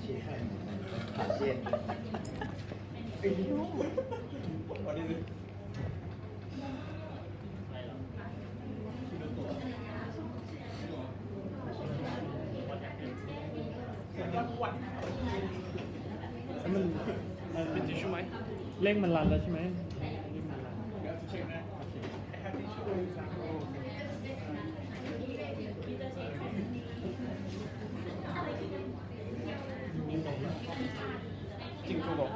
เป็นทิชชู่ไหม เลขมันรันแล้วใช่ไหมจริงกูบอก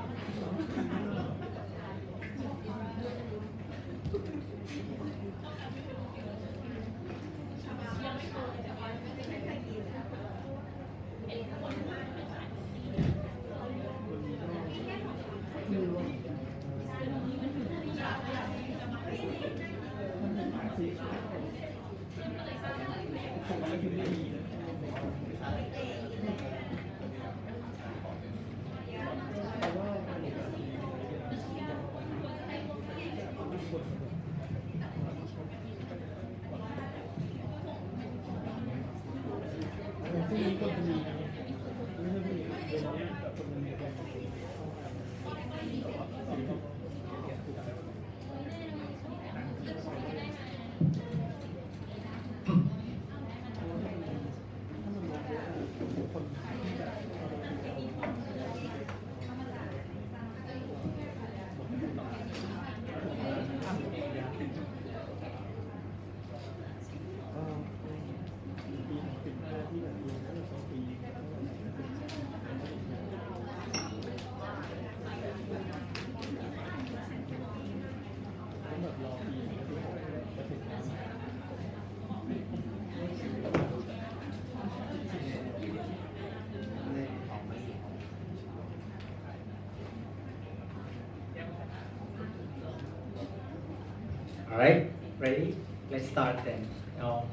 All right, ready? Let's start then.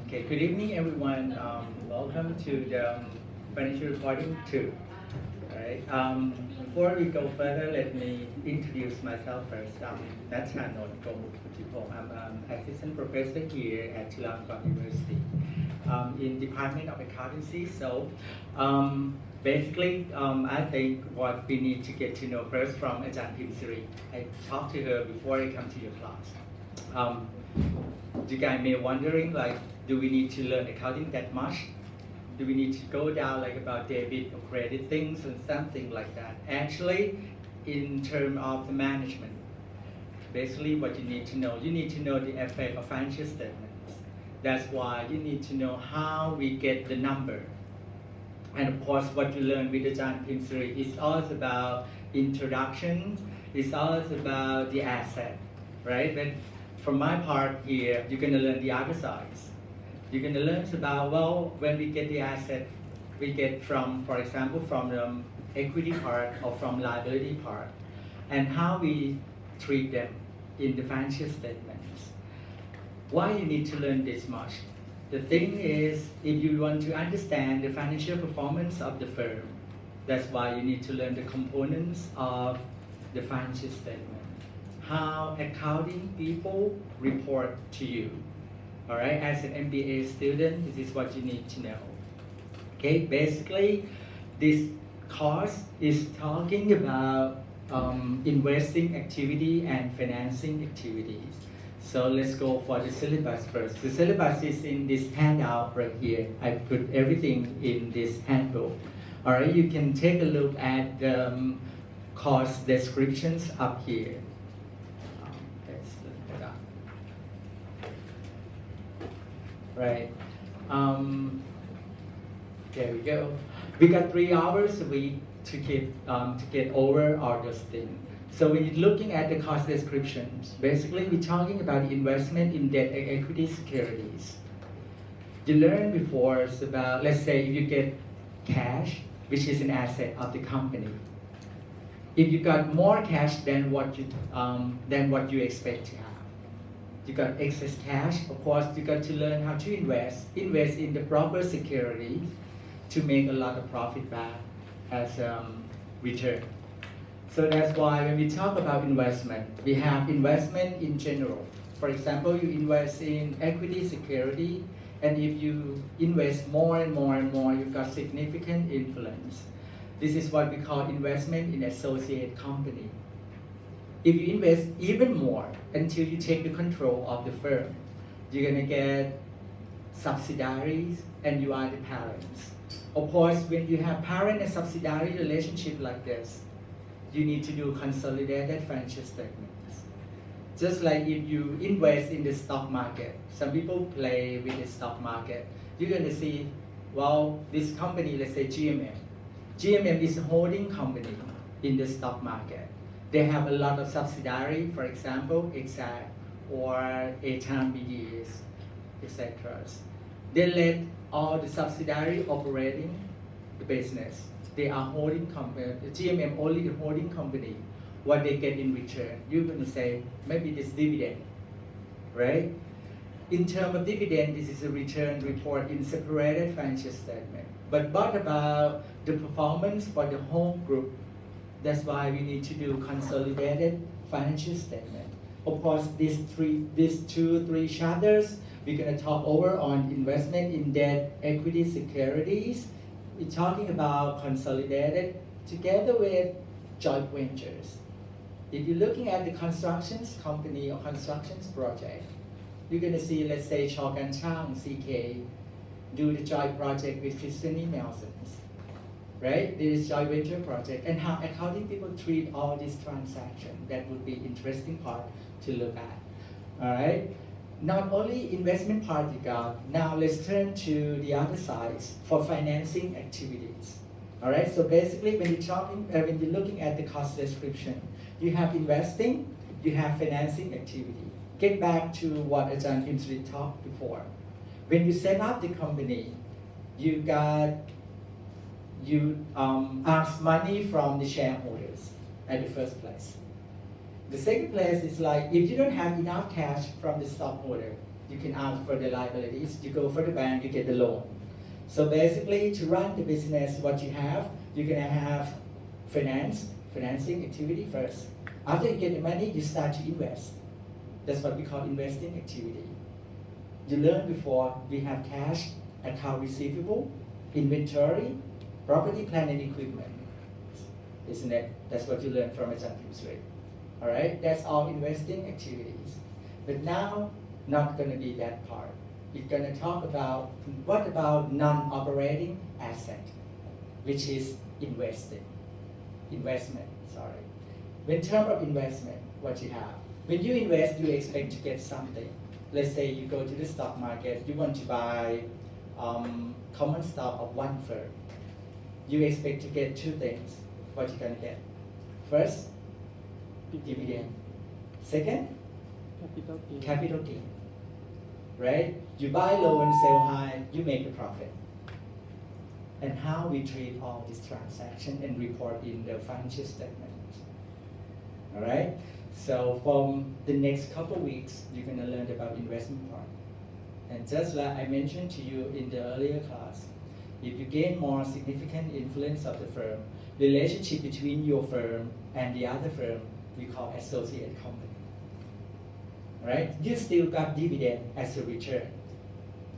Okay, good evening, everyone. Welcome to the financial reporting 2. All right. Before we go further, let me introduce myself first. Natchanon Gomukutipong. I'm an assistant professor here at Chulalongkorn University in Department of Accountancy. So basically, I think what we need to get to know first from Ajahn Pimsiri. I talked to her before I come to your class. You guys may wondering, like, do we need to learn accounting that much? Do we need to go down like about debit or credit things and something like that? Actually, in terms of the management, basically what you need to know the effect of financial statements. That's why you need to know how we get the number. And of course, what you learn with Ajahn Pimsiri is all about introduction, it's all about the asset, right? But from my part here, you're going to learn the other sides. You're going to learn about, well, when we get the asset, we get from, for example, from the equity part or from liability part, and how we treat them in the financial statements. Why you need to learn this much? The thing is, if you want to understand the financial performance of the firm, that's why you need to learn the components of the financial statement. How accounting people report to you. All right, as an MBA student, this is what you need to know. Okay, basically, this course is talking about investing activity and financing activities. So let's go for the syllabus first. The syllabus is in this handout right here. I put everything in this handbook. All right, you can take a look at the course descriptions up here. Let's look it up. Right. There we go. We got 3 hours a week to get over all those things. So when you're looking at the cost descriptions, basically we're talking about investment in debt and equity securities. You learned before about, let's say if you get cash, which is an asset of the company. If you got more cash than what you expect to have. You got excess cash, of course you got to learn how to invest in the proper securities to make a lot of profit back as return. So that's why when we talk about investment, we have investment in general. For example, you invest in equity security, and if you invest more and more and more, you've got significant influence. This is what we call investment in associate company. If you invest even more until you take the control of the firm, you're gonna get subsidiaries and you are the parents. Of course, when you have parent and subsidiary relationship like this, you need to do consolidated financial statements. Just like if you invest in the stock market, some people play with the stock market, you're gonna see, well, this company, let's say GMM. GMM is a holding company in the stock market. They have a lot of subsidiary, for example, Exact or ATAM BDS, etc. They let all the subsidiary operating the business. They are holding company. The GMM only the holding company. What they get in return, you're going to say maybe this dividend, right? In terms of dividend, this is a return report in separated financial statement. But what about the performance for the whole group? That's why we need to do consolidated financial statement. Of course, these two, three chapters, we're going to talk over on investment in debt, equity, securities. We're talking about consolidated together with joint ventures. If you're looking at the constructions company or constructions project, you're going to see, let's say, Chalk and Chang, CK, do the joint project with Christian Nelson's. Right? There is joint venture project and how accounting people treat all these transactions. That would be interesting part to look at. All right. Not only investment part you got. Now let's turn to the other side for financing activities. All right. So basically, when you're looking at the cost description, you have investing, you have financing activity. Get back to what Ajahn Himsri talked before. When you set up the company, you ask money from the shareholders at the first place. The second place is like, if you don't have enough cash from the stockholder, you can ask for the liabilities, you go for the bank, you get the loan. So basically, to run the business, what you have, you're gonna have financing activity first. After you get the money, you start to invest. That's what we call investing activity. You learned before, we have cash, account receivable, inventory, property, plant, and equipment, isn't it? That's what you learned from Ajahn Himsri. All right, that's all investing activities. But now, not going to be that part. We're going to talk about what about non-operating asset, which is investment. In terms of investment, what you have. When you invest, you expect to get something. Let's say you go to the stock market, you want to buy common stock of one firm. You expect to get two things. What you're going to get? First, dividend. Second, capital gain. Right? You buy low and sell high, you make a profit. And how we treat all these transactions and report in the financial statements. All right? So from the next couple of weeks, you're going to learn about investment part. And just like I mentioned to you in the earlier class, if you gain more significant influence of the firm, relationship between your firm and the other firm, we call associate company. Right? You still got dividend as a return.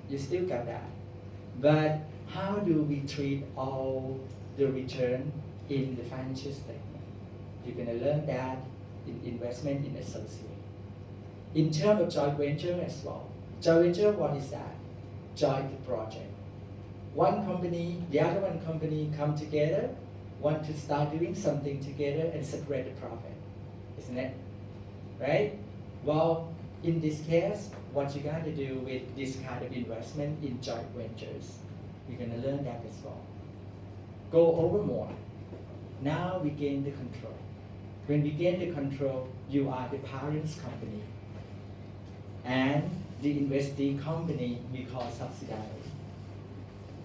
You still got that. But how do we treat all the return in the financial statement? You're going to learn that in investment in associate. In terms of joint venture as well. Joint venture, what is that? Joint project. One company, the other one company come together, want to start doing something together and separate the profit, isn't it? Right? Well, in this case, what you're going to do with this kind of investment in joint ventures, you're going to learn that as well. Go over more. Now we gain the control. When we gain the control, you are the parent's company. And the investee company we call subsidiary.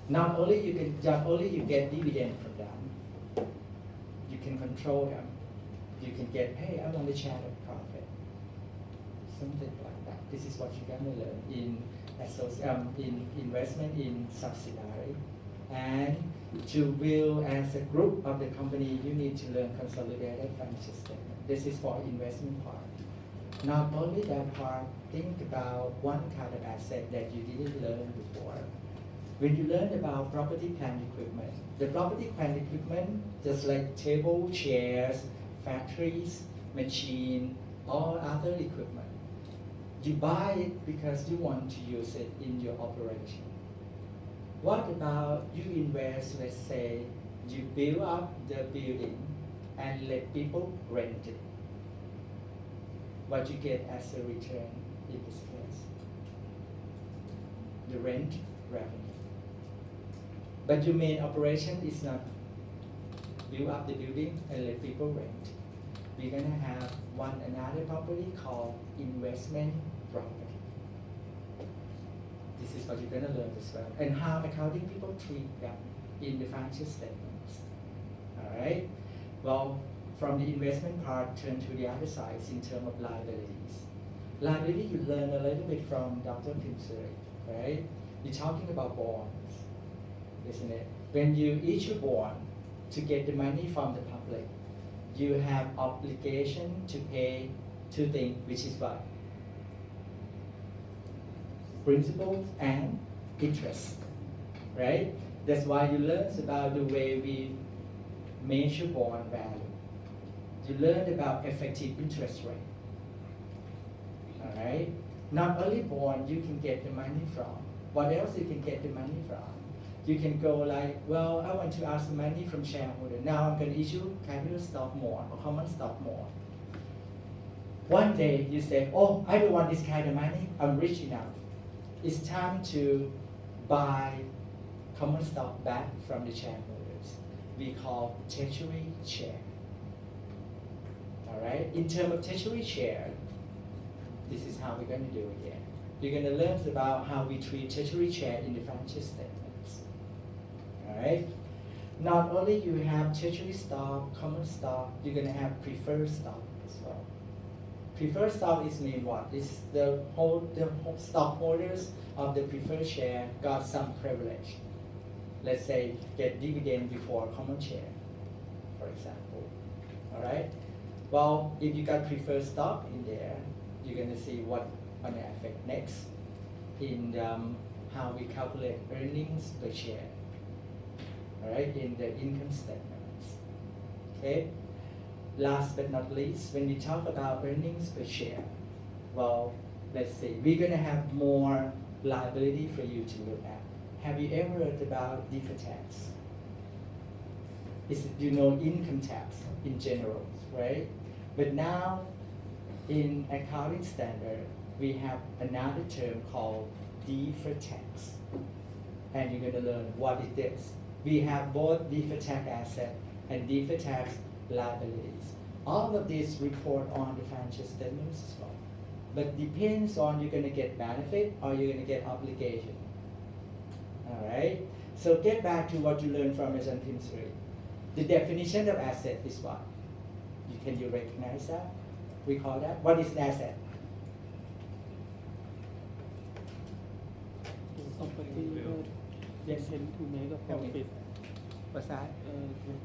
Not only you get dividend from them, you can control them. You can get, hey, I want to share the profit. Something like that. This is what you're going to learn in investment in subsidiary. And to build as a group of the company, you need to learn consolidated financial statement. This is for investment part. Not only that part, think about one kind of asset that you didn't learn before. When you learn about property plant equipment, the property plant equipment, just like table, chairs, factories, machine, or other equipment, you buy it because you want to use it in your operation. What about you invest, let's say, you build up the building and let people rent it? What you get as a return in this case? The rent revenue. But your main operation is not build up the building and let people rent. We're gonna have another property called investment property. This is what you're gonna learn as well, and how accounting people treat them in the financial statements. All right. Well, from the investment part, turn to the other side in terms of liabilities. Liability, you learn a little bit from Dr. Pimsuri, right? You're talking about bonds, isn't it? When you issue bond to get the money from the public, you have obligation to pay two things, which is what? Principal and interest, right? That's why you learn about the way we measure bond value. You learn about effective interest rate. All right. Not only bond you can get the money from. What else you can get the money from? You can go like, well, I want to ask money from shareholder. Now I'm going to issue capital stock more or common stock more. One day you say, oh, I don't want this kind of money. I'm rich enough. It's time to buy common stock back from the shareholders. We call treasury share. All right. In terms of treasury share, this is how we're going to do it here. You're going to learn about how we treat treasury share in the financial statements. All right. Not only you have treasury stock, common stock, you're going to have preferred stock as well. Preferred stock is mean what? It's the whole stockholders of the preferred share got some privilege. Let's say get dividend before common share, for example. All right. Well, if you got preferred stock in there, you're going to see what going to affect next in how we calculate earnings per share. All right, in the income statements. Okay. Last but not least, when we talk about earnings per share, well, let's see, we're going to have more liability for you to look at. Have you ever heard about deferred tax? You know income tax in general, right? But now, in accounting standard, we have another term called deferred tax. And you're going to learn what it is. We have both deferred tax asset and deferred tax liabilities. All of these report on the financial statements as well. But depends on you're going to get benefit or you're going to get obligation. All right? So get back to what you learned from Ajahn Pimsuri. The definition of asset is what? Can you recognize that? Recall that? What is an asset? Property that Yes. intend to make a profit. What's that?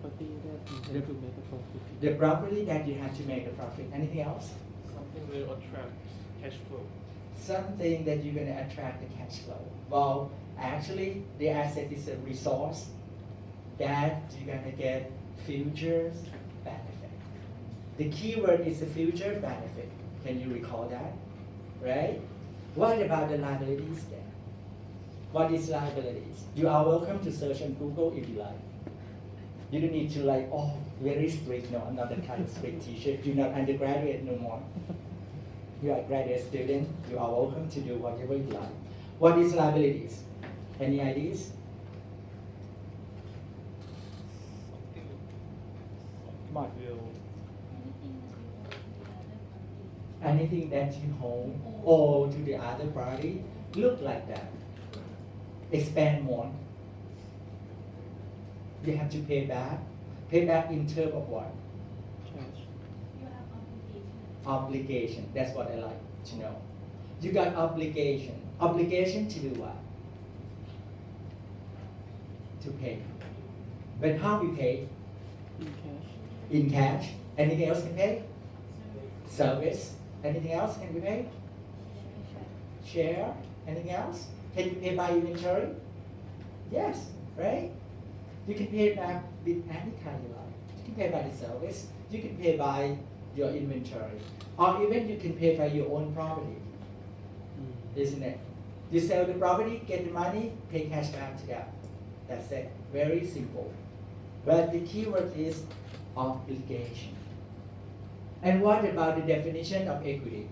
Property that intend to make a profit. The property that you have to make a profit. Anything else? Something will attract cash flow. Something that you're going to attract the cash flow. Well, actually, the asset is a resource that you're going to get future benefit. The key word is the future benefit. Can you recall that? Right? What about the liabilities then? What is liabilities? You are welcome to search on Google if you like. You don't need to like, oh, very strict. No, I'm not that kind of strict teacher. You're not undergraduate no more. You are a graduate student. You are welcome to do whatever you like. What is liabilities? Any ideas? What? Anything that you hold or to the other party look like that. Expand more. You have to pay back. Pay back in terms of what? Cash. You have obligation. Obligation. That's what I like to know. You got obligation. Obligation to do what? To pay. But how we pay? In cash. In cash. Anything else can pay? Service. Anything else can we pay? Share. Anything else? Can you pay by inventory? Yes, right? You can pay back with any kind you like. You can pay by the service. You can pay by your inventory. Or even you can pay by your own property, isn't it? You sell the property, get the money, pay cash back to them. That's it. Very simple. But the key word is obligation. And what about the definition of equity?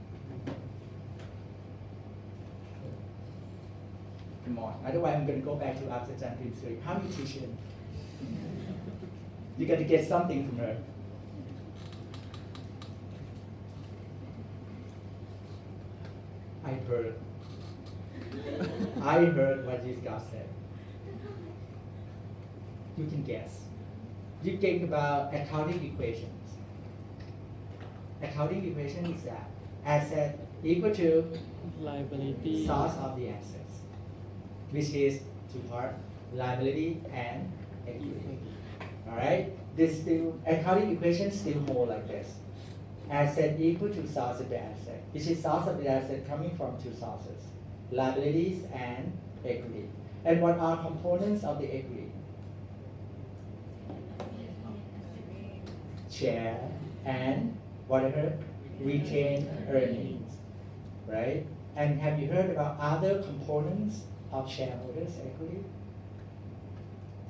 Come on. Otherwise, I'm going to go back to Aksachan Pinsuri. How do you teach him? You got to get something from her. I heard what this guy said. You can guess. You think about accounting equations. Accounting equation is that asset equal to Liability. source of the assets, which is two parts, liability and equity. All right. This still accounting equation still hold like this. Asset equal to source of the asset, which is source of the asset coming from two sources, liabilities and equity. And what are components of the equity? Share and whatever retained earnings, right? And have you heard about other components of shareholders' equity?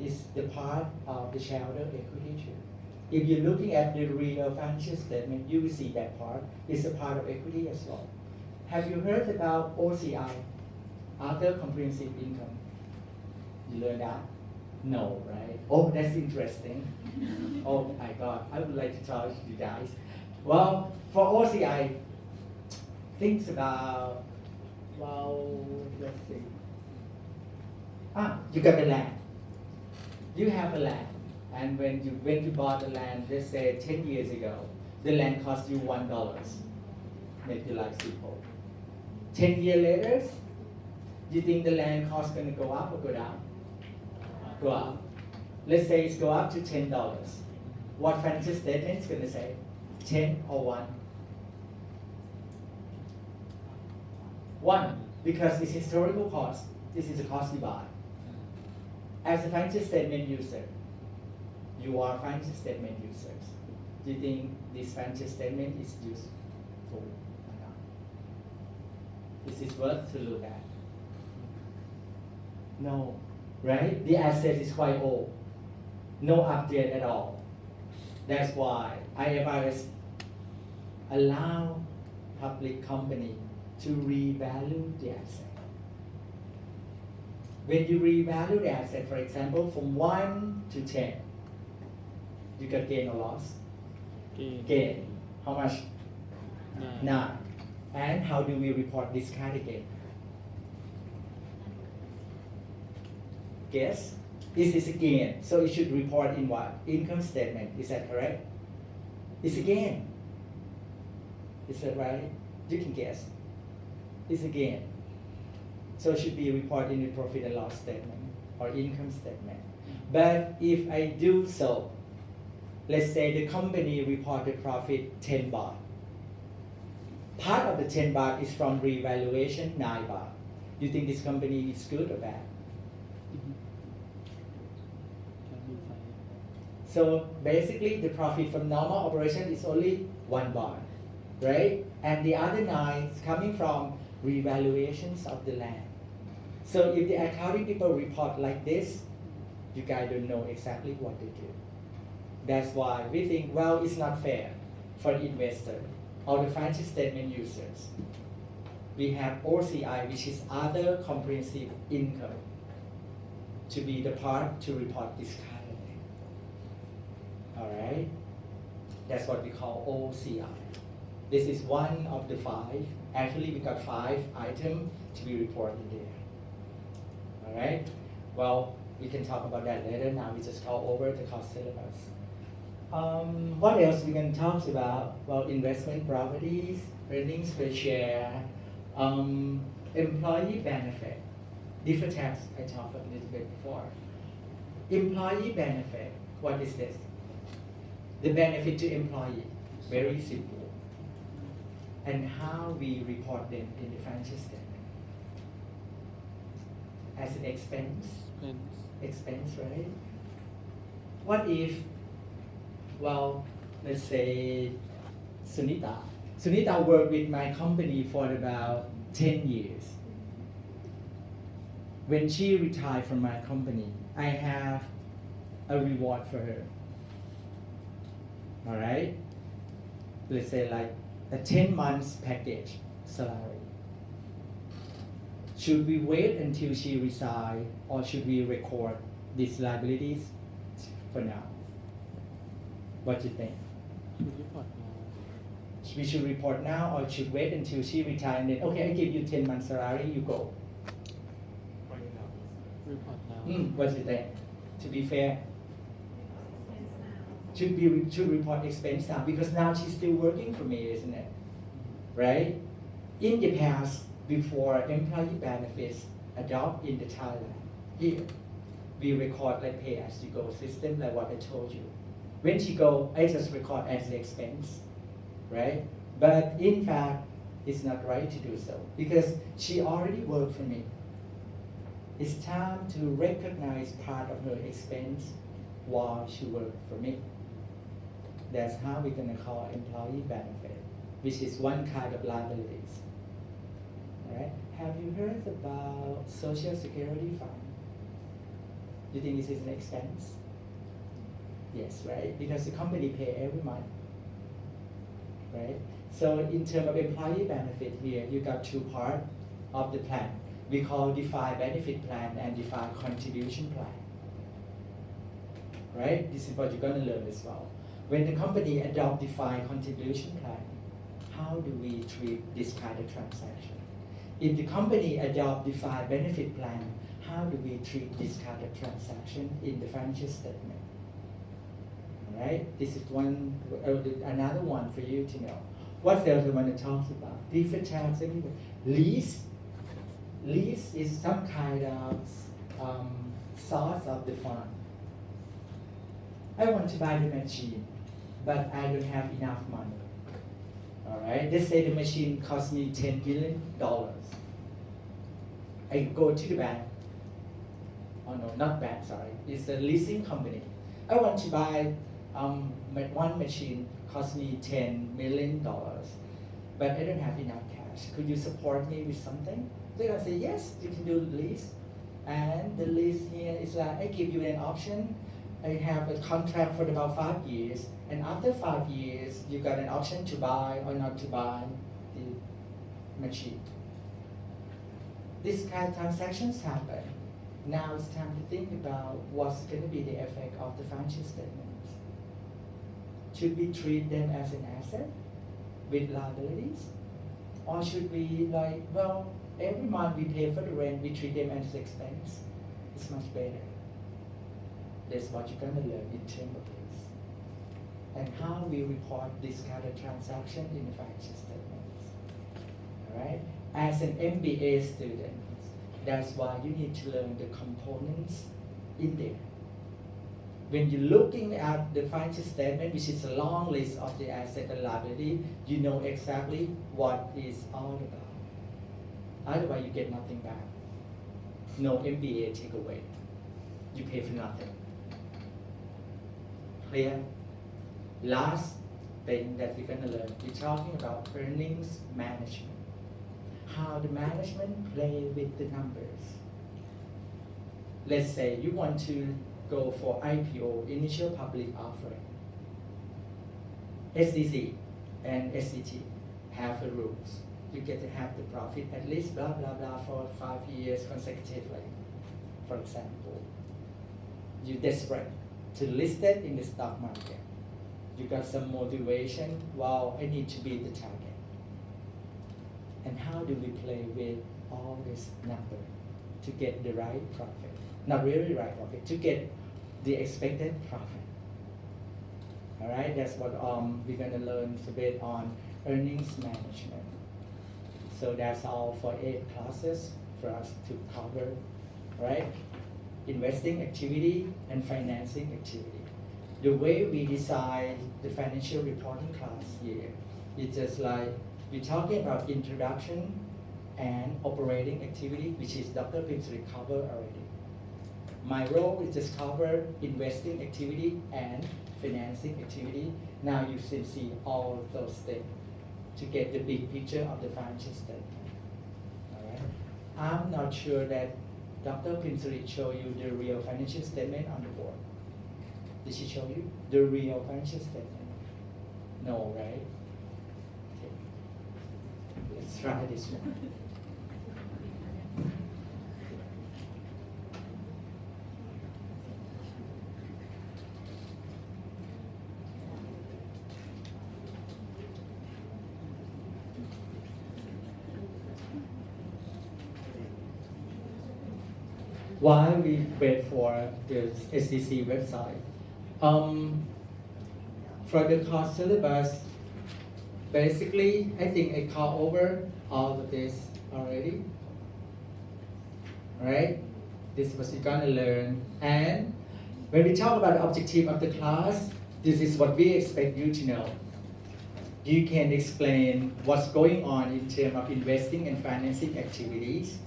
Is the part of the shareholder equity too. If you're looking at the real financial statement, you will see that part is a part of equity as well. Have you heard about OCI, other comprehensive income? You learned that? No, right? Oh, that's interesting. Oh my God, I would like to tell you guys. Well, for OCI, think about, well, let's see. You got the land. You have a land. And when you bought the land, let's say 10 years ago, the land cost you $1. Make your life simple. 10 years later, you think the land cost going to go up or go down? Go up. Let's say it's go up to $10. What financial statement is going to say? 10 or 1? 1, because it's historical cost. This is a cost you buy. As a financial statement user, you are financial statement users. Do you think this financial statement is useful or not? This is worth to look at. No, right? The asset is quite old. No update at all. That's why IFRS allow public company to revalue the asset. When you revalue the asset, for example, from 1 to 10, you got gain or loss? Gain. How much? 9. And how do we report discounted gain? Guess? This is a gain, so it should report in what? Income statement. Is that correct? It's a gain. Is that right? You can guess. It's a gain. So it should be reported in the profit and loss statement or income statement. But if I do so, let's say the company reported profit 10 baht. Part of the 10 baht is from revaluation 9 baht. You think this company is good or bad? So basically the profit from normal operation is only 1 baht, right? And the other 9 is coming from revaluations of the land. So if the accounting people report like this, you guys don't know exactly what they do. That's why we think, well, it's not fair for the investor or the financial statement users. We have OCI, which is other comprehensive income, to be the part to report this kind of thing. All right? That's what we call OCI. This is one of the 5. Actually, we got 5 items to be reported there. All right? Well, we can talk about that later. Now we just go over the cost syllabus. What else we can talk about? Well, investment properties, earnings per share, employee benefit, deferred tax. I talked a little bit before. Employee benefit. What is this? The benefit to employee. Very simple. And how we report them in the financial statement. as an expense. Expense. Expense, right? What if, well, let's say Sunita worked with my company for about 10 years. When she retired from my company, I have a reward for her. All right? Let's say like a 10 months package salary. Should we wait until she resigns, or should we record these liabilities for now? What do you think? Should report now. We should report now, or should wait until she retires and then, okay, I give you 10 months salary, you go. Report now. What do you think? To be fair, Expense now. should report expense now, because now she's still working for me, isn't it? Right? In the past, before employee benefits adopt in the Thailand, here, we record like pay as you go system, like what I told you. When she go, I just record as an expense, right? But in fact, it's not right to do so, because she already worked for me. It's time to recognize part of her expense while she worked for me. That's how we're gonna call employee benefit, which is one kind of liabilities. All right? Have you heard about Social Security Fund? Do you think this is an expense? Yes, right? Because the company pay every month, right? So in terms of employee benefit here, you got two parts of the plan. We call defined benefit plan and defined contribution plan, right? This is what you're gonna learn as well. When the company adopt defined contribution plan, how do we treat this kind of transaction? If the company adopt defined benefit plan, how do we treat this kind of transaction in the financial statement? All right, this is another one for you to know. What else I want to talk about? Different tax, lease. Lease is some kind of source of the fund. I want to buy the machine, but I don't have enough money. All right, let's say the machine costs me $10 million. I go to the bank. Oh no, not bank, sorry. It's a leasing company. I want to buy one machine, cost me $10 million, but I don't have enough cash. Could you support me with something? They're gonna say, yes, you can do the lease. And the lease here is like, I give you an option. I have a contract for about 5 years. And after 5 years, you got an option to buy or not to buy the machine. This kind of transactions happen. Now it's time to think about what's going to be the effect of the financial statements. Should we treat them as an asset with liabilities? Or should we like, well, every month we pay for the rent, we treat them as expense. It's much better. That's what you're going to learn in terms of this. And how we report this kind of transaction in the financial statements. All right? As an MBA student, that's why you need to learn the components in there. When you're looking at the financial statement, which is a long list of the asset and liability, you know exactly what it's all about. Otherwise, you get nothing back. No MBA takeaway. You pay for nothing. Clear? Last thing that we're going to learn, we're talking about earnings management. How the management play with the numbers. Let's say you want to go for IPO, initial public offering. SEC and SET have the rules. You get to have the profit at least blah blah blah for 5 years consecutively. For example, you're desperate to list it in the stock market. You got some motivation, wow, I need to beat the target. And how do we play with all this number to get the right profit? Not really right profit, to get the expected profit. All right, that's what we're going to learn a bit on earnings management. So that's all for 8 classes for us to cover, right? Investing activity and financing activity. The way we design the financial reporting class here is just like we're talking about introduction, and operating activity, which is Dr. Pinsri covered already. My role is just cover investing activity and financing activity. Now you should see all of those things to get the big picture of the financial statement. All right. I'm not sure that Dr. Pinsri showed you the real financial statement on the board. Did she show you the real financial statement? No, right? Okay. Let's try this one. While we wait for the SEC website, for the course syllabus, basically, I think I covered over all of this already. Alright? This is what you're gonna learn. And when we talk about the objective of the class, this is what we expect you to know. You can explain what's going on in terms of investing and financing activities.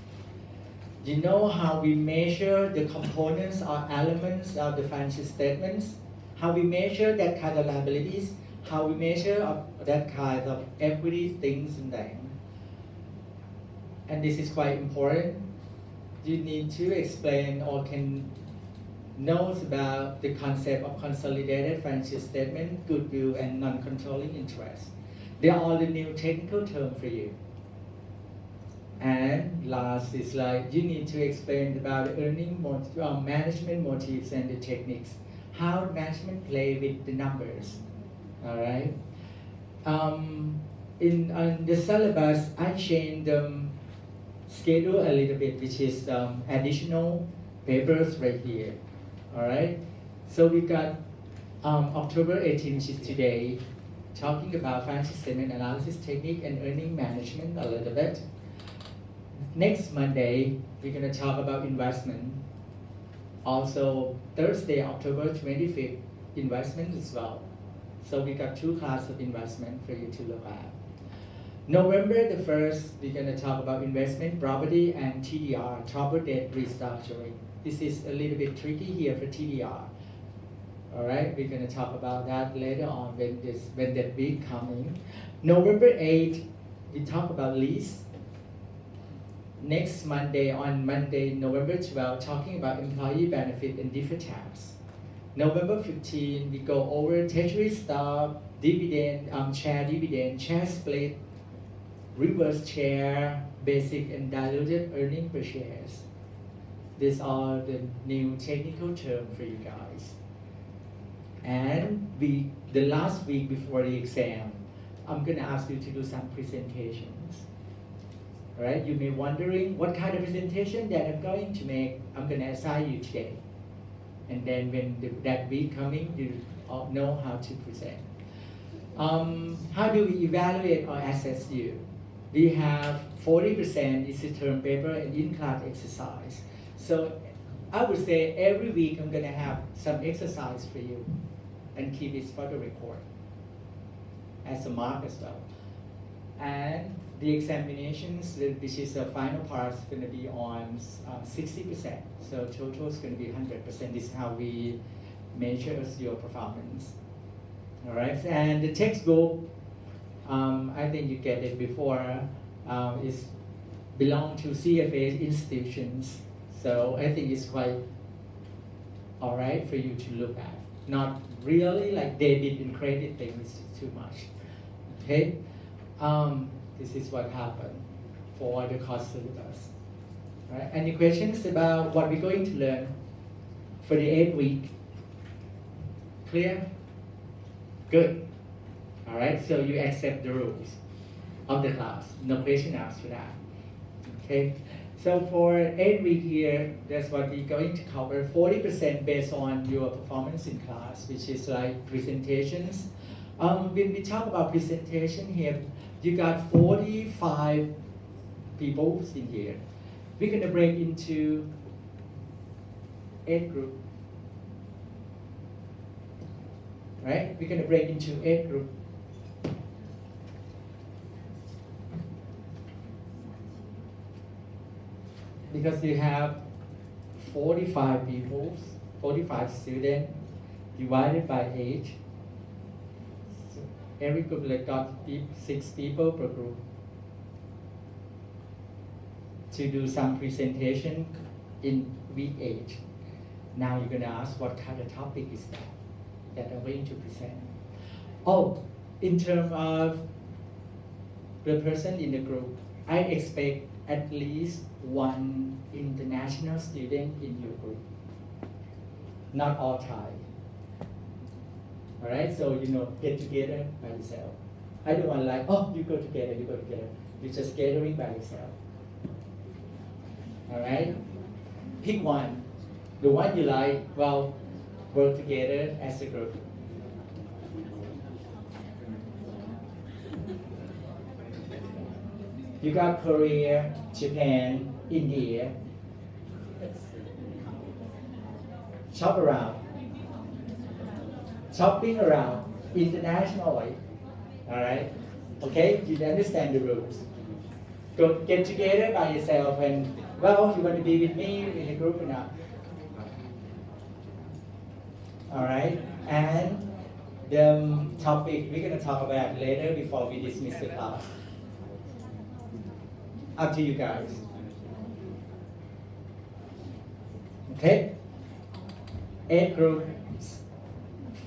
You know how we measure the components or elements of the financial statements, how we measure that kind of liabilities, how we measure that kind of equity things and then. And this is quite important. You need to explain or can know about the concept of consolidated financial statement, goodwill, and non-controlling interest. They are all the new technical terms for you. And last is like you need to explain about management motives and the techniques, how management play with the numbers. All right. In the syllabus, I changed the schedule a little bit, which is additional papers right here. All right. So we got October 18, which is today, talking about financial statement analysis technique and earning management a little bit. Next Monday, we're going to talk about investment. Also, Thursday, October 25th, investment as well. So we got 2 classes of investment for you to look at. November the 1st, we're going to talk about investment, property, and TDR, troubled debt restructuring. This is a little bit tricky here for TDR. All right, we're going to talk about that later on when that week coming. November 8th, we talk about lease. Next Monday, on Monday, November 12, talking about employee benefit and deferred tax. November 15, we go over treasury stock, dividend, share split, reverse share, basic and diluted earnings per shares. These are the new technical terms for you guys. And the last week before the exam, I'm going to ask you to do some presentations. Right? You may be wondering what kind of presentation that I'm going to make. I'm going to assign you today. And then when that week coming, you all know how to present. How do we evaluate or assess you? We have 40% is a term paper and in-class exercise. So I would say every week I'm going to have some exercise for you and keep it for the record as a mark as well. And the examinations, which is the final part, is going to be on 60%. So total is going to be 100%. This is how we measure your performance. All right, and the textbook, I think you get it before, is belong to CFA institutions. So I think it's quite all right for you to look at. Not really like debit and credit things too much. Okay. This is what happened for the course syllabus. Right? Any questions about what we're going to learn for the 8 week? Clear? Good. All right, so you accept the rules of the class. No question asked for that. Okay, so for 8 week here, that's what we're going to cover. 40% based on your performance in class, which is like presentations. When we talk about presentation here, you got 45 people in here. We're going to break into 8 groups. Right? We're going to break into 8 groups. because you have 45 people, 45 students divided by age. So every group like got 6 people per group to do some presentation in week 8. Now you're gonna ask what kind of topic is that I'm going to present. Oh, in terms of the person in the group, I expect at least 1 international student in your group, not all Thai. All right, so get together by yourself. I don't want like, oh, you go together. You're just gathering by yourself. All right, pick one. The one you like, well, work together as a group. You got Korea, Japan, India. Shop around. Shopping around internationally. Alright? Okay? You understand the rules. Go get together by yourself and, well, you want to be with me in a group or not? Alright? And the topic we're going to talk about later before we dismiss the class. Up to you guys. Okay? 8 groups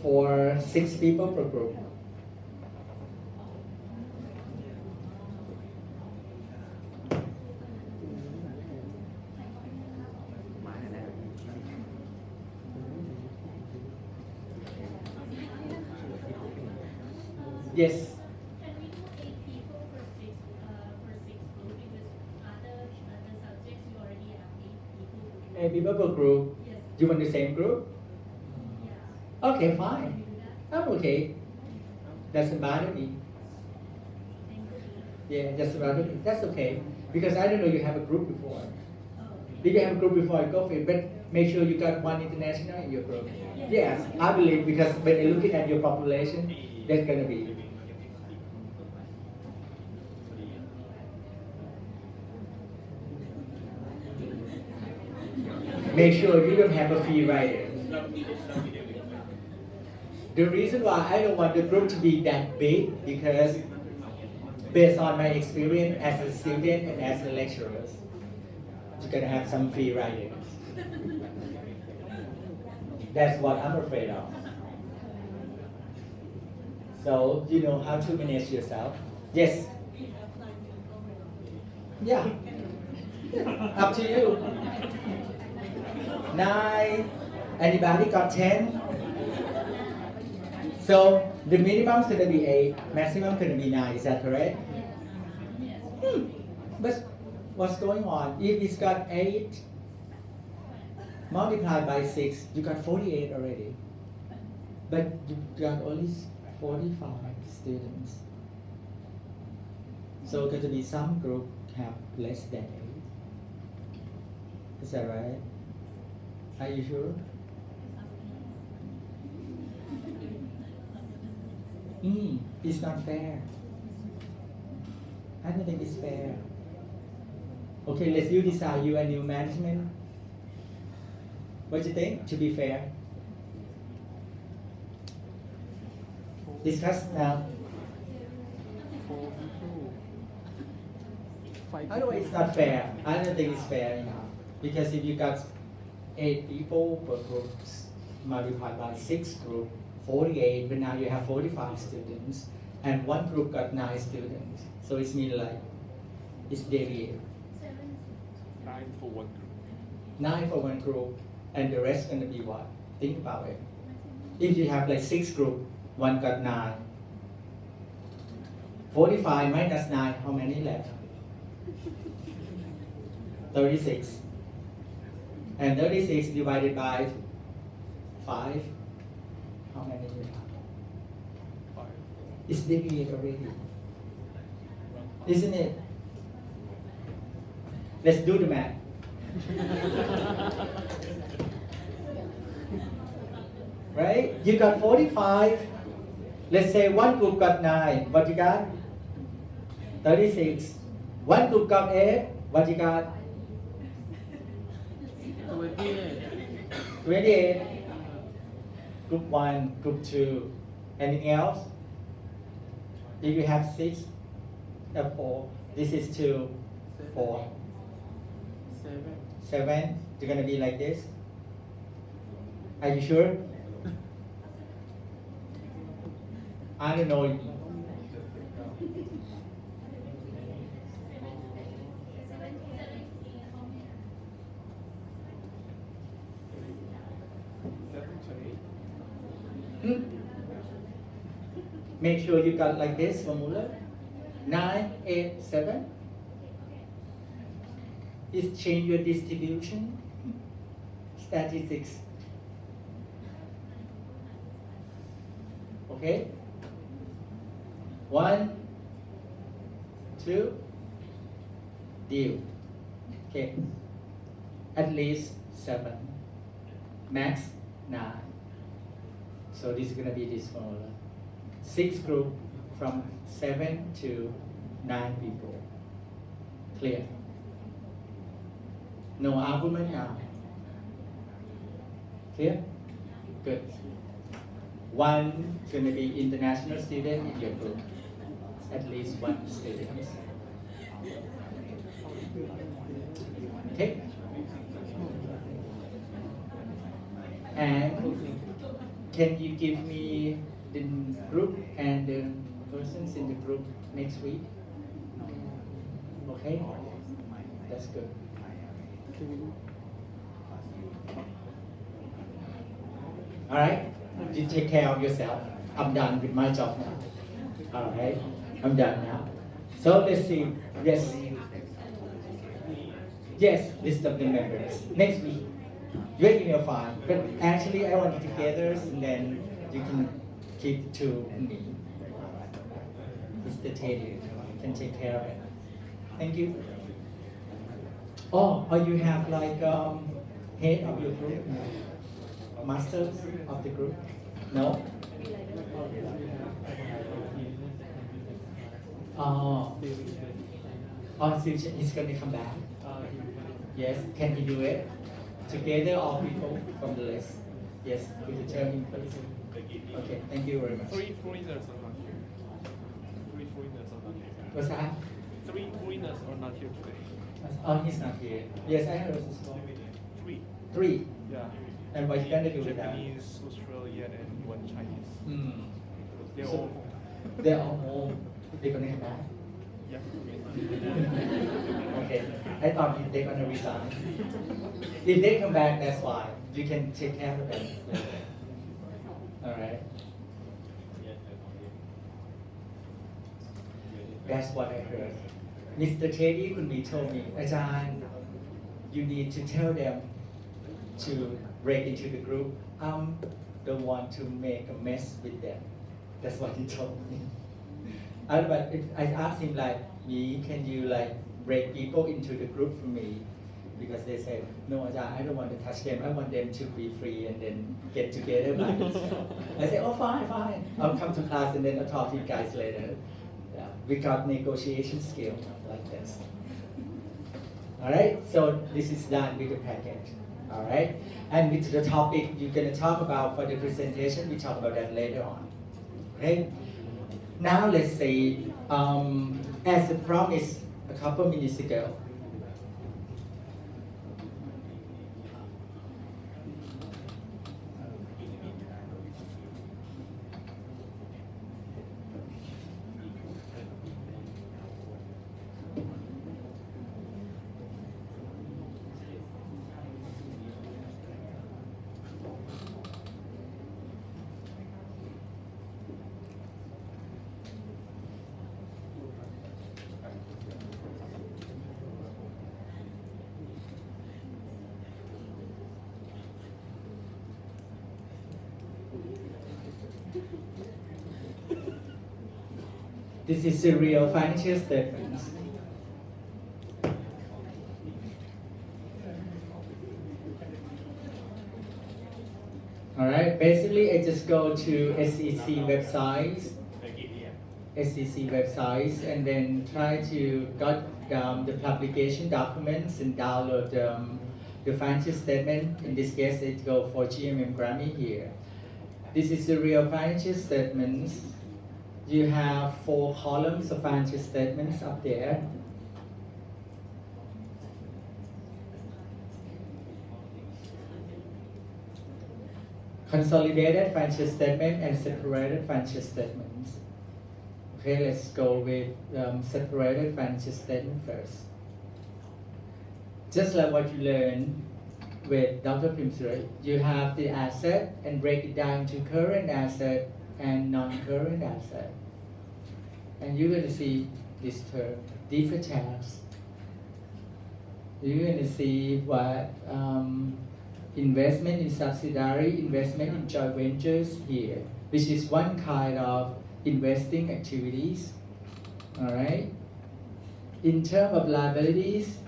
for 6 people per group. Yes. Can we do 8 people for six group because other subjects you already have 8 people. 8 people per group. Yes. You want the same group? Yeah. Okay, Can fine. we do that? I'm okay. Doesn't bother me. Thank you. Yeah, doesn't bother me. That's okay. Because I don't know you have a group before. Oh, If you have a group before, go for it. But make sure you got 1 international in your group. Yes, I believe because when you're looking at your population, there's gonna be. Make sure you don't have a free rider. The reason why I don't want the group to be that big because based on my experience as a student and as a lecturer, you're gonna have some free riders. That's what I'm afraid of. So you know how to manage yourself. Yes. Yeah. Up to you. 9. Anybody got 10? So the minimum is going to be 8, maximum going to be 9. Is that correct? Yes. But what's going on? If it's got 8 multiplied by 6, you got 48 already. But you got only 45 students. So going to be some group have less than 8. Is that right? Are you sure? It's not fair. I don't think it's fair. Okay, let's you decide, you and your management. What do you think to be fair? Discuss now. 4 people. 5 I know it's not fair. I don't think it's fair enough. Because if you got 8 people per group multiplied by 6 group, 48, but now you have 45 students, and 1 group got 9 students. So it's mean like, it's deviated. 9 for 1 group. 9 for 1 group, and the rest gonna be what? Think about it. If you have like 6 group, 1 got 9. 45 minus 9, how many left? 36. And 36 divided by 5, how many you have? 5. It's deviated already. Isn't it? Let's do the math. Right? You got 45. Let's say 1 group got 9. What you got? 36. 1 group got 8. What you got? 28. 28. Group 1, Group 2. Anything else? If you have 6, 4, this is 2, 4, 7. You're gonna be like this. Are you sure? I don't know. Make sure you got like this formula. 9, 8, 7. Is change your distribution. Statistics. Okay? 1, 2, deal. Okay. At least 7. Max 9. So this is gonna be this formula. 6 group from 7 to 9 people. Clear? No argument now. Clear? Good. One is going to be international student in your group. At least one student. Okay? And can you give me the group and the persons in the group next week? Okay? That's good. All right? You take care of yourself. I'm done with my job now. All right? I'm done now. So let's see. Yes. Yes, list of the members. Next week. Your email file. But actually, I want you together and then you can keep to me. Mr. Teddy can take care of it. Thank you. Oh, or you have like head of your group, masters of the group? No? Oh, he's going to come back. Yes, can he do it? Together, all people from the list. Yes, could you tell him please? Okay, thank you very much. 3 foreigners are not here. 3 foreigners are not here. What's that? 3 foreigners are not here today. Oh, he's not here. Yes, I heard as well. 3. 3. Yeah. And what you gonna do with that? Japanese, Australian, and 1 Chinese. Hmm. They're So- all home. They're all home. They're gonna come back. Yeah. Okay. I thought they're gonna resign. If they come back, that's why. You can take care of them. Alright. That's what I heard. Mr. Teddy Kunbi told me, Ajahn, you need to tell them to break into the group. I'm the one to make a mess with them. That's what he told me. I asked him like, me, can you like break people into the group for me? Because they said, no, Ajahn, I don't want to touch them. I want them to be free and then get together by themselves. I said, oh, fine. I'll come to class and then I'll talk to you guys later. Yeah, we got negotiation skill like this. All right, so this is done with the package. All right, and with the topic you're going to talk about for the presentation, we talk about that later on. Okay. Now let's say, as I promised a couple minutes ago, this is the real financial statement. All right, basically I just go to SEC websites, and then try to got the publication documents and download them the financial statement. In this case, it go for GMM Grammy here. This is the real financial statements. You have 4 columns of financial statements up there. Consolidated financial statement and separated financial statements. Okay, let's go with separated financial statement first. Just like what you learned with Dr. Primsuri, you have the asset and break it down to current asset and non-current asset. And you're going to see this term, deferred tax. You're going to see what investment in subsidiary, investment in joint ventures here, which is one kind of investing activities. All right. In terms of liabilities,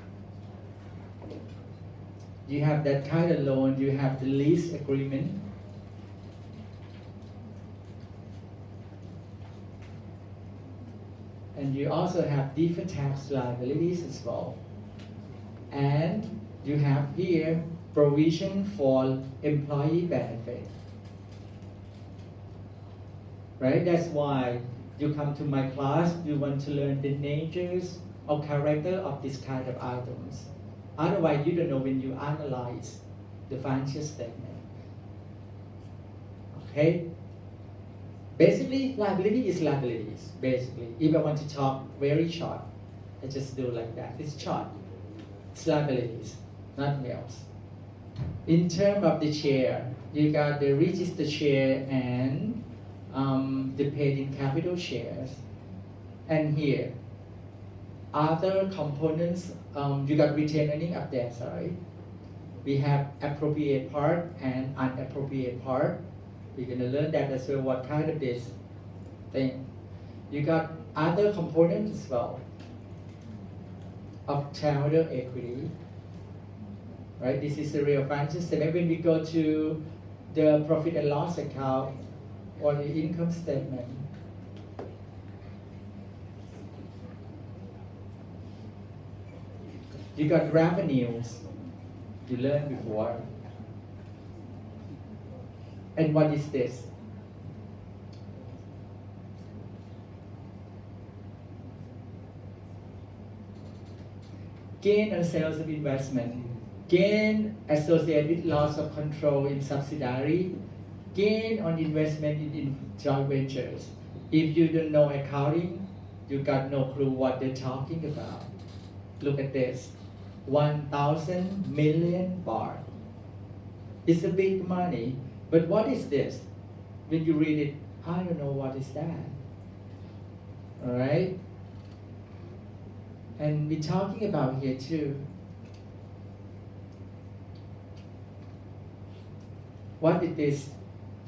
you have that kind of loan, you have the lease agreement. And you also have deferred tax liabilities as well. And you have here provision for employee benefit. Right? That's why you come to my class, you want to learn the natures or character of this kind of items. Otherwise, you don't know when you analyze the financial statement. Okay? Basically, liability is liabilities, basically. If I want to talk very short, I just do like that. It's short. It's liabilities, nothing else. In terms of the share, you got the registered share and the paid-in capital shares. And here, other components, you got retained earning up there, sorry. We have appropriate part and unappropriate part. We're going to learn that as well, what kind of this thing. You got other components as well of shareholder equity. Right? This is the real financial statement. When we go to the profit and loss account or the income statement, you got revenues, you learned before. And what is this? Gain on sales of investment. Gain associated with loss of control in subsidiary. Gain on investment in joint ventures. If you don't know accounting, you got no clue what they're talking about. Look at this. 1,000 million baht. It's a big money. But what is this? When you read it, I don't know what is that. Alright? And we're talking about here too. What is this?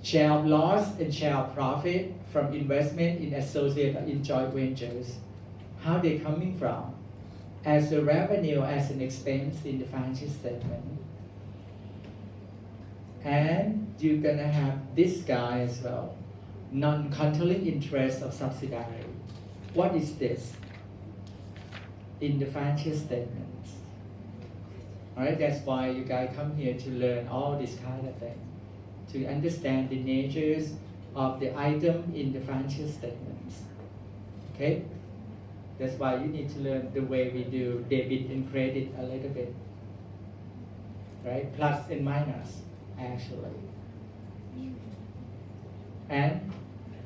Share of loss and share of profit from investment in associate or in joint ventures. How they coming from? As a revenue, as an expense in the financial statement. And you're gonna have this guy as well. Non-controlling interest of subsidiary. What is this? In the financial statements. Alright, that's why you guys come here to learn all this kind of thing. To understand the natures of the item in the financial statements. Okay? That's why you need to learn the way we do debit and credit a little bit. Right? Plus and minus, actually. And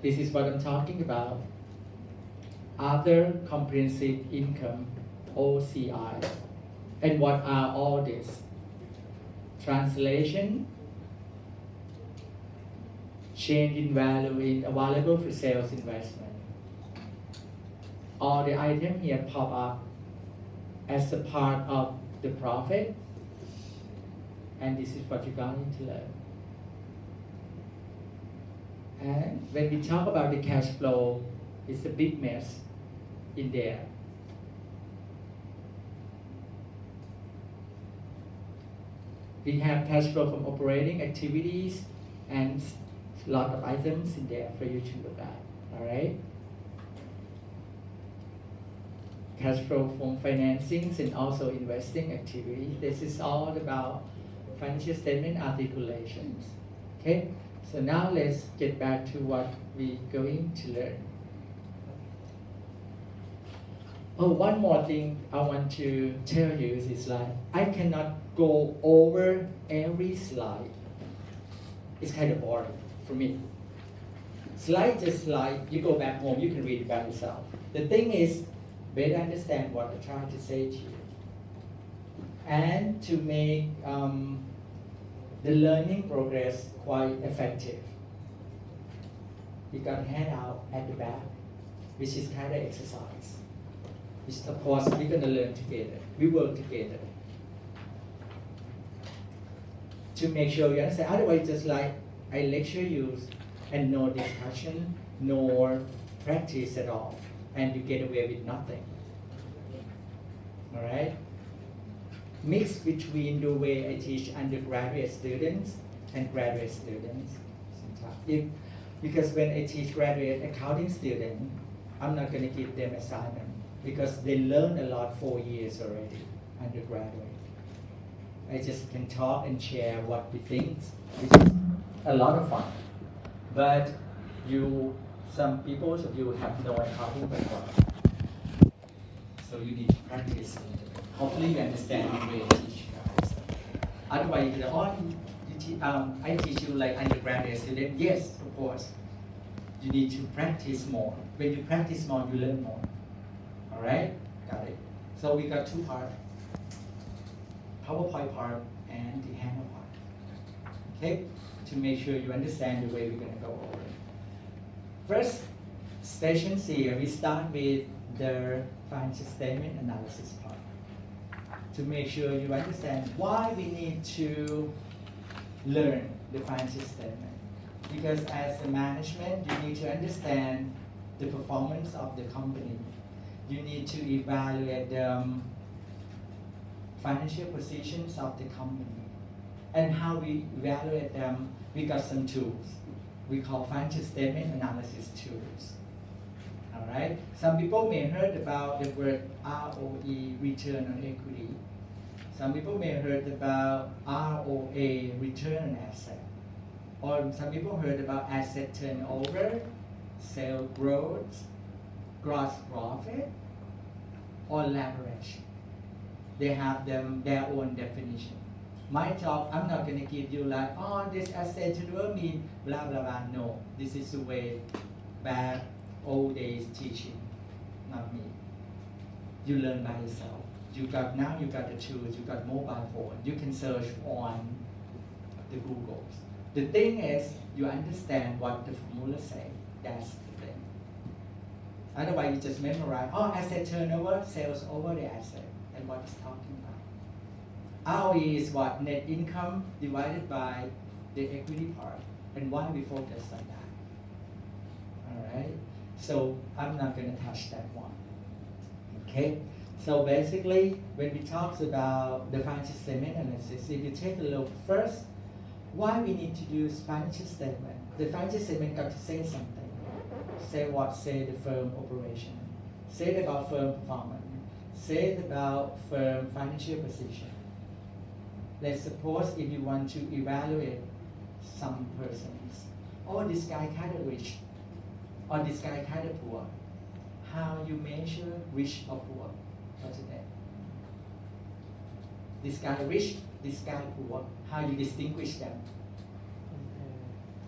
this is what I'm talking about. Other comprehensive income, OCI. And what are all this? Translation, change in value in available for sales investment. All the items here pop up as a part of the profit, and this is what you're going to learn. And when we talk about the cash flow, it's a big mess in there. We have cash flow from operating activities and a lot of items in there for you to look at. All right. cash flow from financings and also investing activities. This is all about financial statement articulations. Okay, so now let's get back to what we're going to learn. Oh, one more thing I want to tell you is like, I cannot go over every slide. It's kind of boring for me. Slide just slide, you go back home, you can read it by yourself. The thing is, better understand what I'm trying to say to you. And to make the learning progress quite effective. We got a handout at the back, which is kind of exercise. Which of course we're going to learn together. We work together. To make sure you understand. Otherwise, just like I lecture you and no discussion, nor practice at all, and you get away with nothing. All right? Mix between the way I teach undergraduate students and graduate students. Because when I teach graduate accounting students, I'm not going to give them assignment because they learn a lot 4 years already, undergraduate. I just can talk and share what we think, which is a lot of fun. But some people of you have no accounting background, so you need to practice. Hopefully you understand the way I teach you guys. Otherwise, I teach you like undergraduate student. Yes, of course. You need to practice more. When you practice more, you learn more. All right? Got it. So we got 2 parts. PowerPoint part and the handout part. Okay? To make sure you understand the way we're going to go over it. First, session here, we start with the financial statement analysis part. To make sure you understand why we need to learn the financial statement. Because as a management, you need to understand the performance of the company. You need to evaluate the financial positions of the company. And how we evaluate them, we got some tools. We call financial statement analysis tools. All right? Some people may have heard about the word ROE, return on equity. Some people may have heard about ROA, return on asset. Or some people heard about asset turnover, sales growth, gross profit, or leverage. They have their own definition. My job, I'm not going to give you like, oh, this asset turnover means blah, blah, blah. No, this is the way back old days teaching, not me. You learn by yourself. Now you got the tools, you got mobile phone. You can search on the Googles. The thing is, you understand what the formula say. That's the thing. Otherwise, you just memorize, oh, asset turnover, sales over the asset, and what it's talking about. ROE is what? Net income divided by the equity part. And why we focus on that. All right? So I'm not going to touch that one. Okay? So basically, when we talk about the financial statement analysis, if you take a look first, why we need to use financial statement? The financial statement got to say something. Say what? Say the firm operation. Say about firm performance. Say about firm financial position. Let's suppose if you want to evaluate some persons. Oh, this guy kind of rich. Or this guy kind of poor. How you measure rich or poor? What's it? This guy rich, this guy poor. How you distinguish them?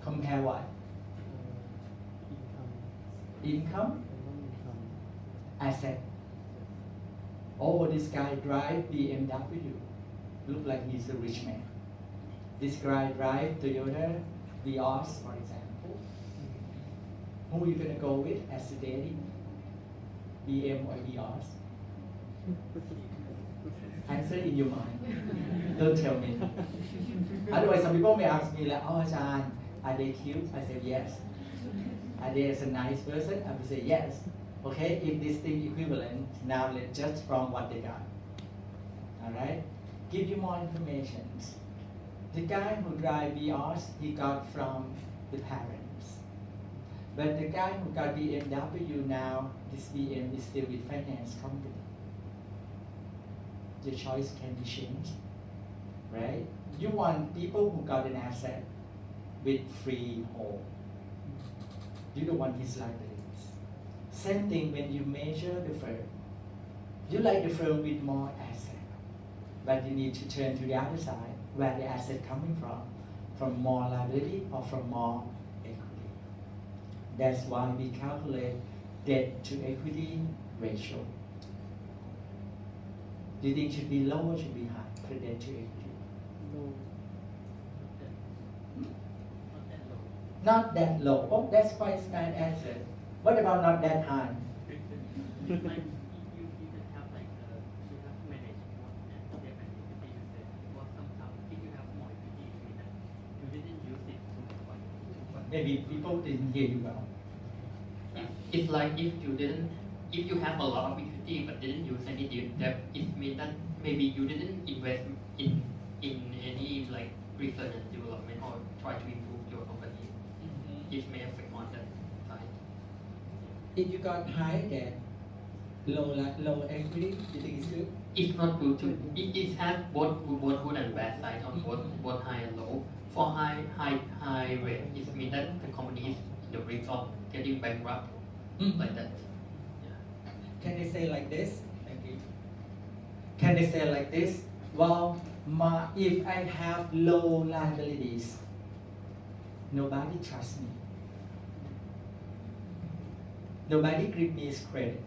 Compare what? Income? Asset. Oh, this guy drive BMW. Look like he's a rich man. This guy drive Toyota Vios, for example. Who are you gonna go with as a dating? BM or Vios? Answer in your mind. Don't tell me. Otherwise, some people may ask me like, oh, Ajahn, are they cute? I say yes. Are they as a nice person? I would say yes. Okay, if this thing equivalent, now let's judge from what they got. All right, give you more information. The guy who drive Vios, he got from the parents. But the guy who got BMW now, this BM is still with finance company. The choice can be changed, right? You want people who got an asset with free hold. You don't want his liabilities. Same thing when you measure the firm. You like the firm with more asset, but you need to turn to the other side where the asset coming from more liability or from more equity. That's why we calculate debt to equity ratio. Do you think it should be low or should be high for debt to equity? No. Not that low. Oh, that's quite smart answer. What about not that high? Like you can have like you have to manage more and debt and equity you said. Or sometimes if you have more equity, it means that you didn't use it to what. Maybe people didn't hear you well. It's like if you have a lot of equity but didn't use any debt, it means that maybe you didn't invest in any like research and development or try to improve your company. It may affect on that side. If you got high debt, low equity, you think it's good? It's not good to. It has both good and bad side on both high and low. For high rate, it means that the company is in the risk of getting bankrupt, like that. Yeah. Can they say like this? Thank you. Can they say like this? Well, if I have low liabilities, nobody trusts me. Nobody gives me credit.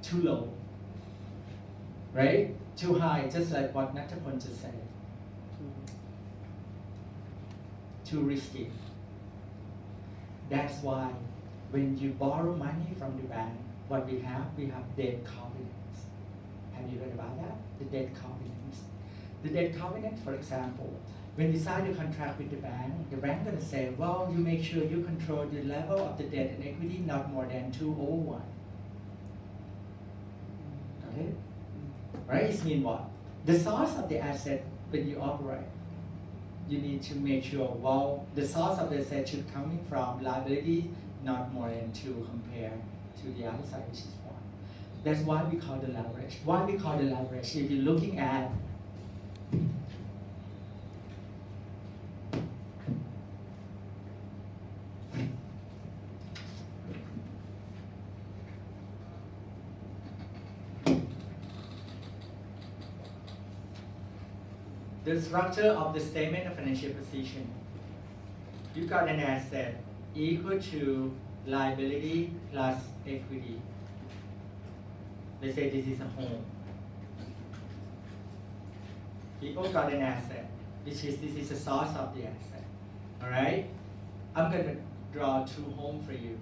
Too low. Right? Too high, just like what Natapon just said. Too risky. That's why when you borrow money from the bank, what we have debt covenants. Have you read about that? The debt covenants. The debt covenant, for example, when you sign a contract with the bank gonna say, well, you make sure you control the level of the debt and equity not more than 2/1. Okay? Right? It means what? The source of the asset when you operate, you need to make sure, well, the source of the asset should coming from liability not more than 2 compared to the other side, which is 1. That's why we call the leverage. Why we call the leverage? If you're looking at the structure of the statement of financial position, you got an asset equal to liability plus equity. Let's say this is a home. People got an asset, which is this is the source of the asset. Alright? I'm gonna draw 2 homes for you.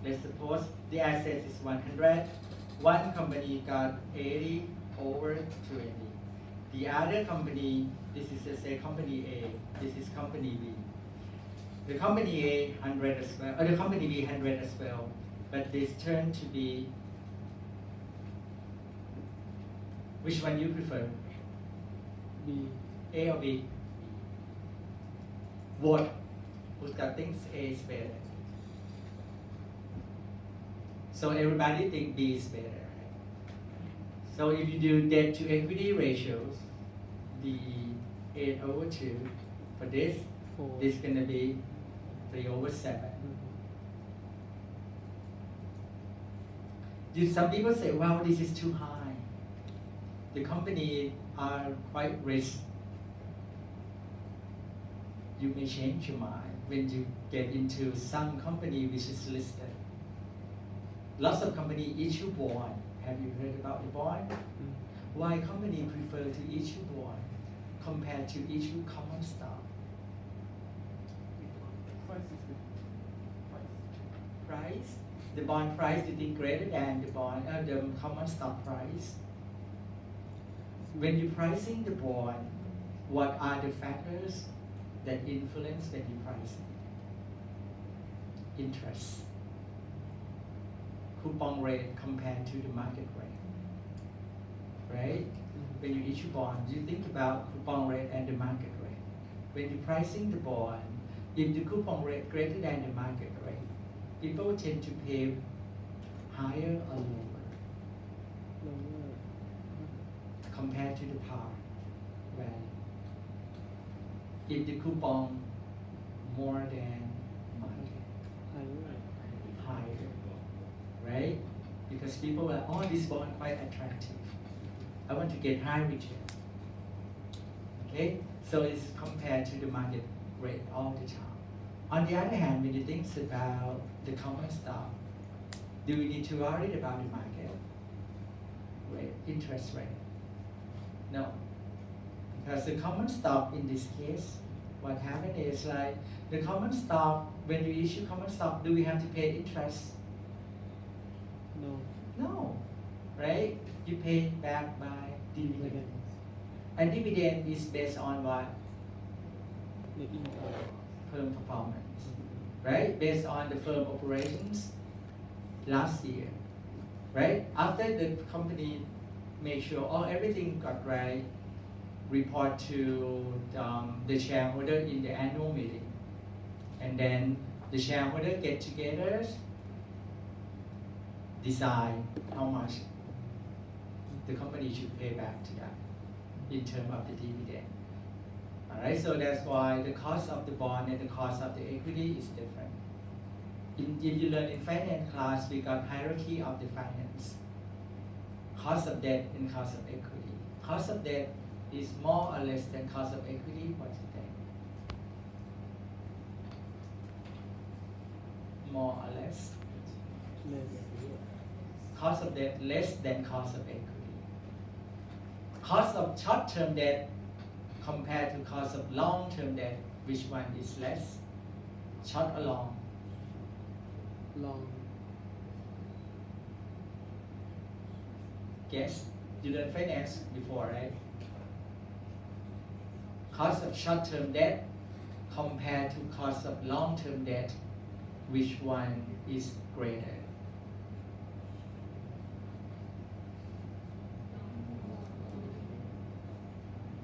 Let's suppose the asset is 100. One company got 80/20. The other company, this is let's say company A, this is company B. The company A 100 as well, or the company B 100 as well, but this turned to be, which one you prefer? B. A or B? Vote. Who's got thinks A is better? So everybody think B is better. So if you do debt to equity ratios, the 8/2 for this, this is going to be 3/7. Some people say, well, this is too high. The company are quite rich. You may change your mind when you get into some company which is listed. Lots of company issue bond. Have you heard about the bond? Why company prefer to issue bond compared to issue common stock? Price? The bond price is greater than the common stock price. When you're pricing the bond, what are the factors that influence when you pricing? Interest. Coupon rate compared to the market rate, right? When you issue bond, you think about coupon rate and the market rate. When you're pricing the bond, If the coupon rate greater than the market rate, people tend to pay higher or lower lower compared to the par value. If the coupon more than market, higher, right? Because people are, oh, this bond quite attractive. I want to get high return. Okay, so it's compared to the market rate all the time. On the other hand, when you think about the common stock, do we need to worry about the market rate, interest rate? No, because the common stock in this case, what happened is like the common stock, when you issue common stock, do we have to pay interest? no No, right? You pay back by dividend. dividends And dividend is based on what? net income Firm performance, right? Based on the firm operations last year, right? After the company make sure everything got right, report to the shareholder in the annual meeting, and then the shareholder get together, decide how much the company should pay back to them in terms of the dividend. Alright, so that's why the cost of the bond and the cost of the equity is different. If you learn in finance class, we got hierarchy of the finance. Cost of debt and cost of equity. Cost of debt is more or less than cost of equity. What do you think? More or less. less Cost of debt less than cost of equity. Cost of short-term debt compared to cost of long-term debt, which one is less? Short or long? long Guess. You learned finance before, right? Cost of short-term debt compared to cost of long-term debt, which one is greater?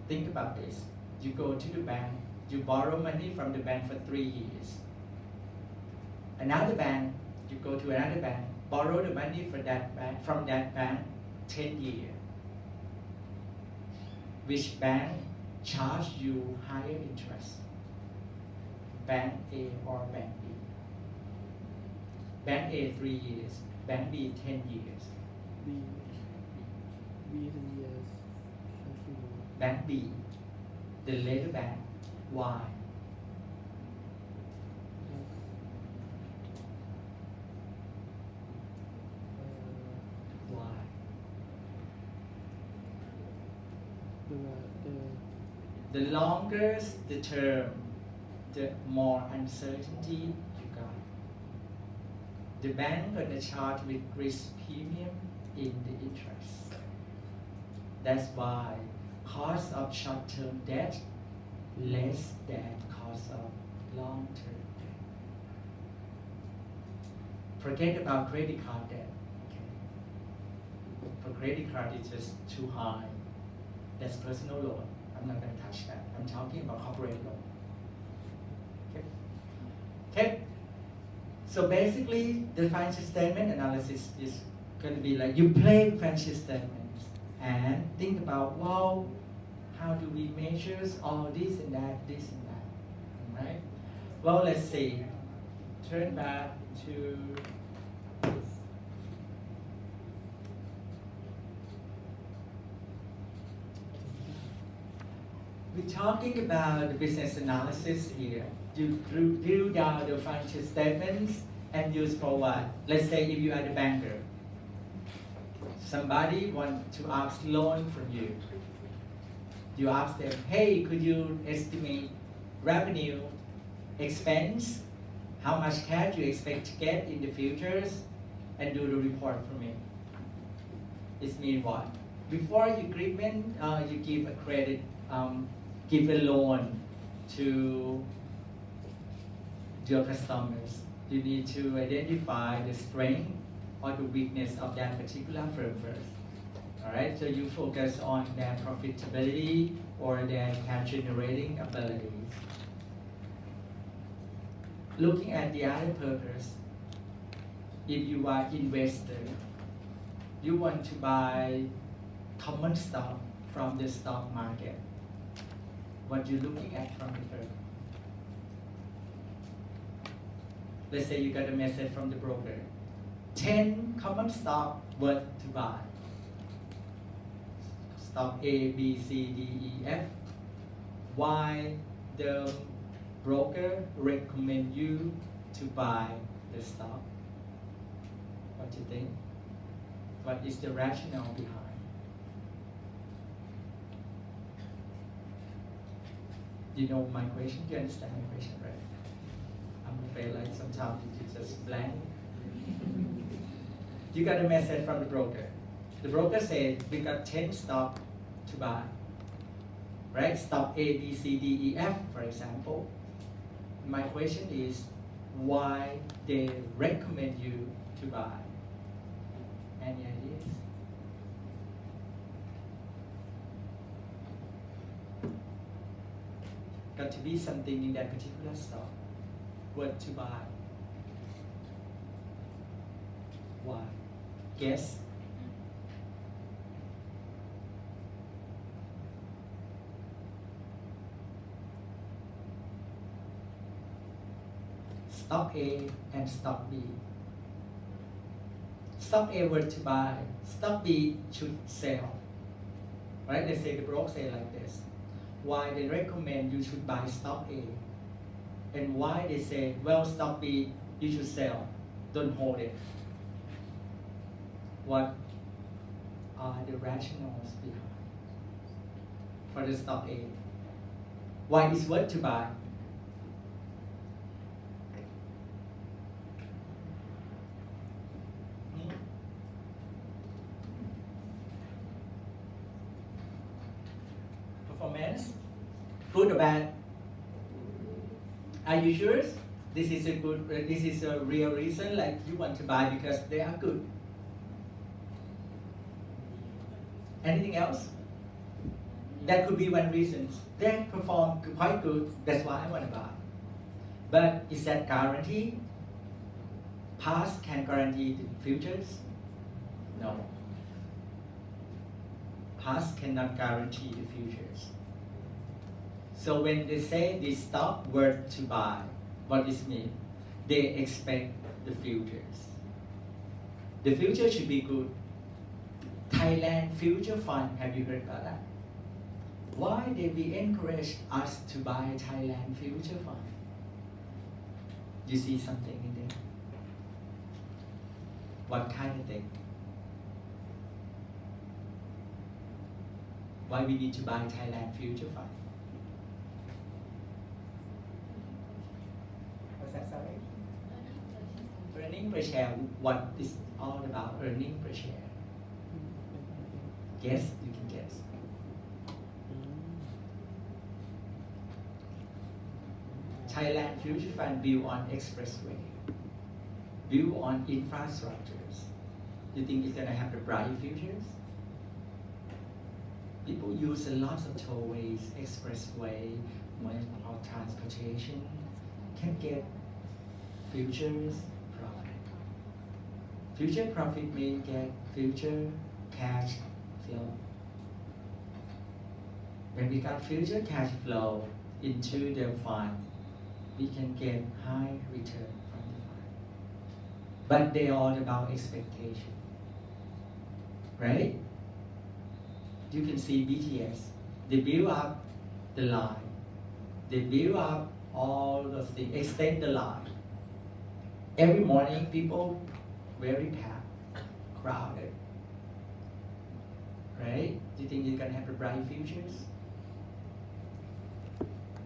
Think about this. You go to the bank, you borrow money from the bank for 3 years. Another bank, you go to another bank, borrow the money for that bank, from that bank 10 years. Which bank charge you higher interest? Bank A or Bank B? Bank A 3 years, Bank B 10 years. B 10 years something more Bank B, the later bank. Why? Why? The longer the term, the more uncertainty you got. The bank gonna charge with risk premium in the interest. That's why cost of short-term debt less than cost of long-term debt. Forget about credit card debt. Okay? For credit card, it's just too high. That's personal loan. I'm not going to touch that. I'm talking about corporate loan. Okay? Okay? So basically, the financial statement analysis is going to be like you play financial statements and think about, well, how do we measure all this and that, this and that, right? Well, let's see. Turn back to this. We're talking about the business analysis here. You drill down the financial statements and use for what? Let's say if you are the banker, somebody wants to ask loan from you. You ask them, hey, could you estimate revenue, expense, how much cash you expect to get in the futures, and do the report for me. It means what? Before you you give a credit, give a loan to your customers. You need to identify the strength or the weakness of that particular firm first. Alright, so you focus on their profitability or their cash generating abilities. looking at the other purpose, if you are investor, you want to buy common stock from the stock market, what you looking at from the firm? Let's say you got a message from the broker, 10 common stock worth to buy. Stock A, B, C, D, E, F. Why the broker recommend you to buy the stock? What do you think? What is the rationale behind? You know my question? You understand my question, right? I'm afraid like sometimes you just blank. You got a message from the broker. The broker said we got 10 stock to buy. Right? Stock A, B, C, D, E, F, for example. My question is why they recommend you to buy? Any ideas? Got to be something in that particular stock worth to buy. Why? Guess. Stock A and stock B. Stock A were to buy, stock B should sell. Right? They say the broker say like this. Why they recommend you should buy stock A, and why they say, well, stock B you should sell, don't hold it. What are the rationales behind for the stock A? Why it's worth to buy? Performance, good or bad? Are you sure this is a good? This is a real reason, like you want to buy because they are good. Anything else? That could be one reason. They perform quite good. That's why I want to buy. But is that guarantee? Past can guarantee the futures? No. Past cannot guarantee the futures. So when they say this stock worth to buy, what does it mean? They expect the futures. The future should be good. Thailand Future Fund, have you heard about that? Why did we encourage us to buy Thailand Future Fund? You see something in there? What kind of thing? Why we need to buy Thailand Future Fund? What's that, sorry? Earning per share. What is all about earning per share? Guess, you can guess. Thailand Future Fund built on expressway, built on infrastructures. You think it's gonna have the bright futures? People use a lot of tollways, expressway, municipal transportation, can get futures profit. Future profit means get future cash flow. When we got future cash flow into the fund, we can get high return from the fund. But they are all about expectation, right? You can see BTS, they build up the line, they build up all those things, extend the line. Every morning, people very packed, crowded, right? Do you think you're gonna have a bright futures?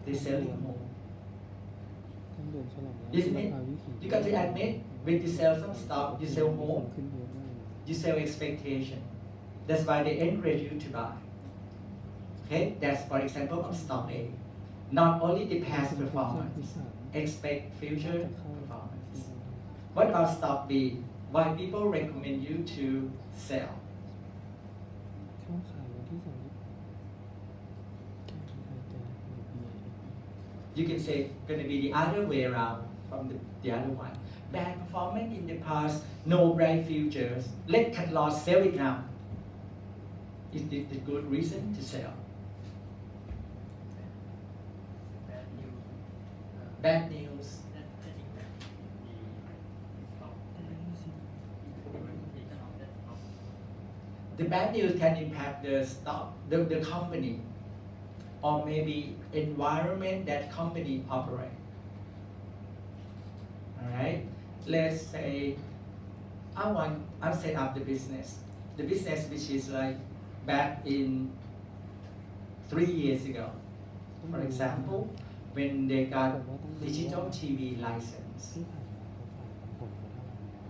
They're selling more. Isn't it? You got to admit, when you sell some stock, you sell more. You sell expectation. That's why they encourage you to buy. Okay, that's for example on stock A. Not only the past performance, expect future performance. What about stock B? Why people recommend you to sell? You can say gonna be the other way around. from the other one. Bad performance in the past, no bright futures. Let cut loss, sell it now. Is it a good reason to sell? Bad news. The bad news can impact the stock, the company, or maybe environment that company operate. All right. Let's say I set up the business which is like back in 3 years ago. For example, when they got digital TV license.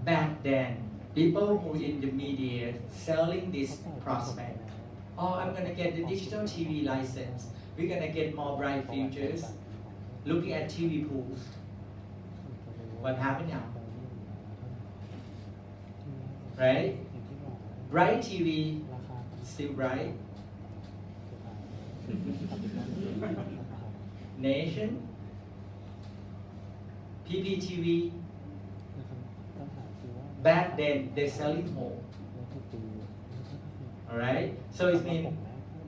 Back then, people who in the media selling this prospect, oh, I'm gonna get the digital TV license. We're gonna get more bright futures. Looking at TV pools. What happened now? Right? Bright TV, still bright. Nation, PPTV, back then they're selling more. Alright? So it means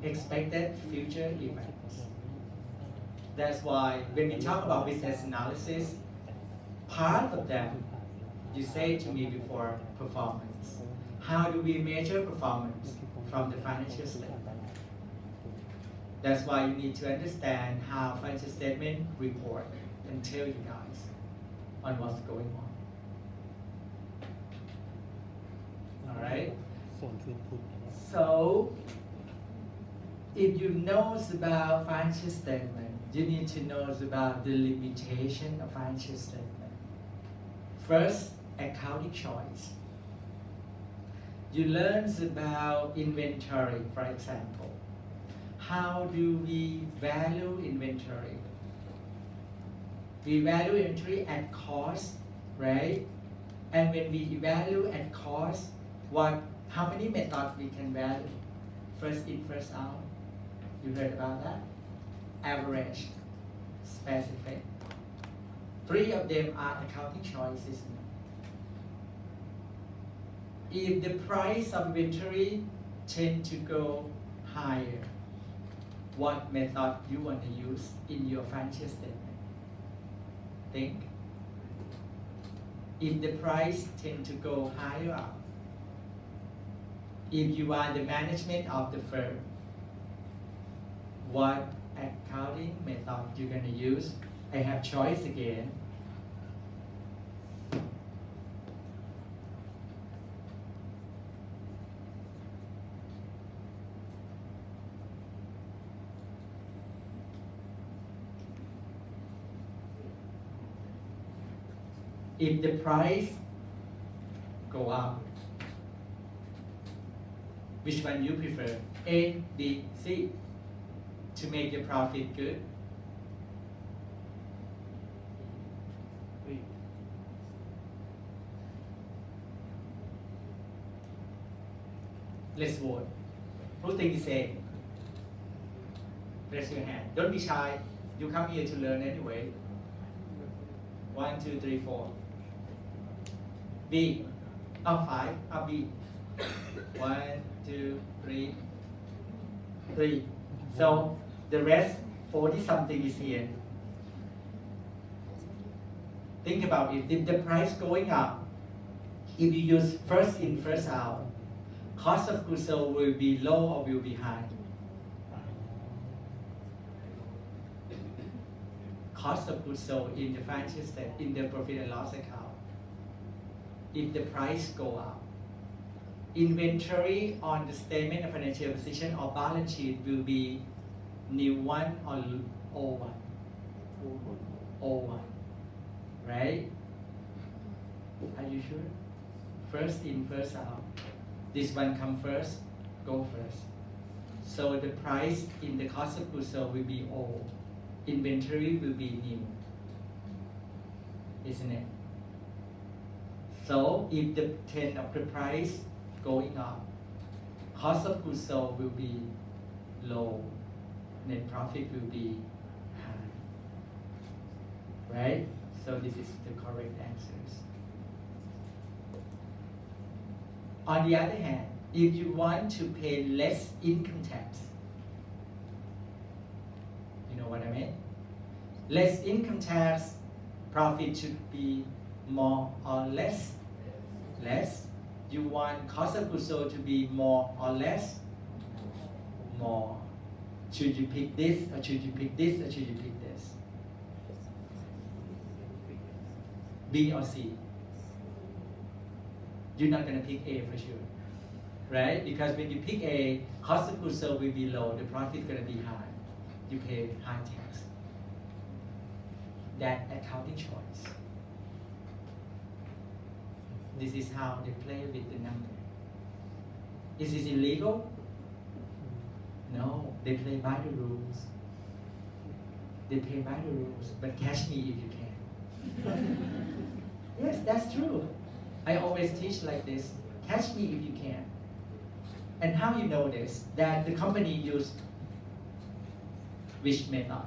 expected future events. That's why when we talk about business analysis, part of that, you say to me before, performance. How do we measure performance from the financial statement? That's why you need to understand how financial statement report and tell you guys on what's going on. Alright? So, if you know about financial statement, you need to know about the limitation of financial statement. First, accounting choice. You learn about inventory, for example. How do we value inventory? We value inventory at cost, right? And when we evaluate at cost, how many methods we can value? First in, first out. You heard about that? Average, specific. 3 of them are accounting choices. If the price of inventory tend to go higher, what method you want to use in your financial statement? Think. If the price tend to go higher up, if you are the management of the firm, what accounting method you're going to use? I have choice again. If the price go up, which one you prefer? A, B, C, to make the profit good? Let's vote. Who think the same? Raise your hand. Don't be shy. You come here to learn anyway. 1, 2, 3, 4. B. 5. B. 1, 2, 3. 3. So the rest, 40 something is here. Think about it. If the price going up, if you use first in, first out, cost of goods sold will be low or will be high? Cost of goods sold in the financial statement, in the profit and loss account. If the price go up, inventory on the statement of financial position or balance sheet will be new one or old one? Old one, right? Are you sure? First in, first out. This one come first, go first. So the price in the cost of goods sold will be old. Inventory will be new. Isn't it? So if the trend of the price going up, cost of goods sold will be low, net profit will be high. Right? So this is the correct answers. On the other hand, if you want to pay less income tax, you know what I mean? Less income tax, profit should be more or less? Less. You want cost of goods sold to be more or less? More. Should you pick this, or should you pick this, or should you pick this? B or C? You're not going to pick A for sure, right? Because when you pick A, cost of goods sold will be low, the profit is going to be high. You pay high tax. That accounting choice. This is how they play with the number. Is this illegal? No, they play by the rules. They play by the rules, but catch me if you can. Yes, that's true. I always teach like this. Catch me if you can. And how you know this? That the company used which method?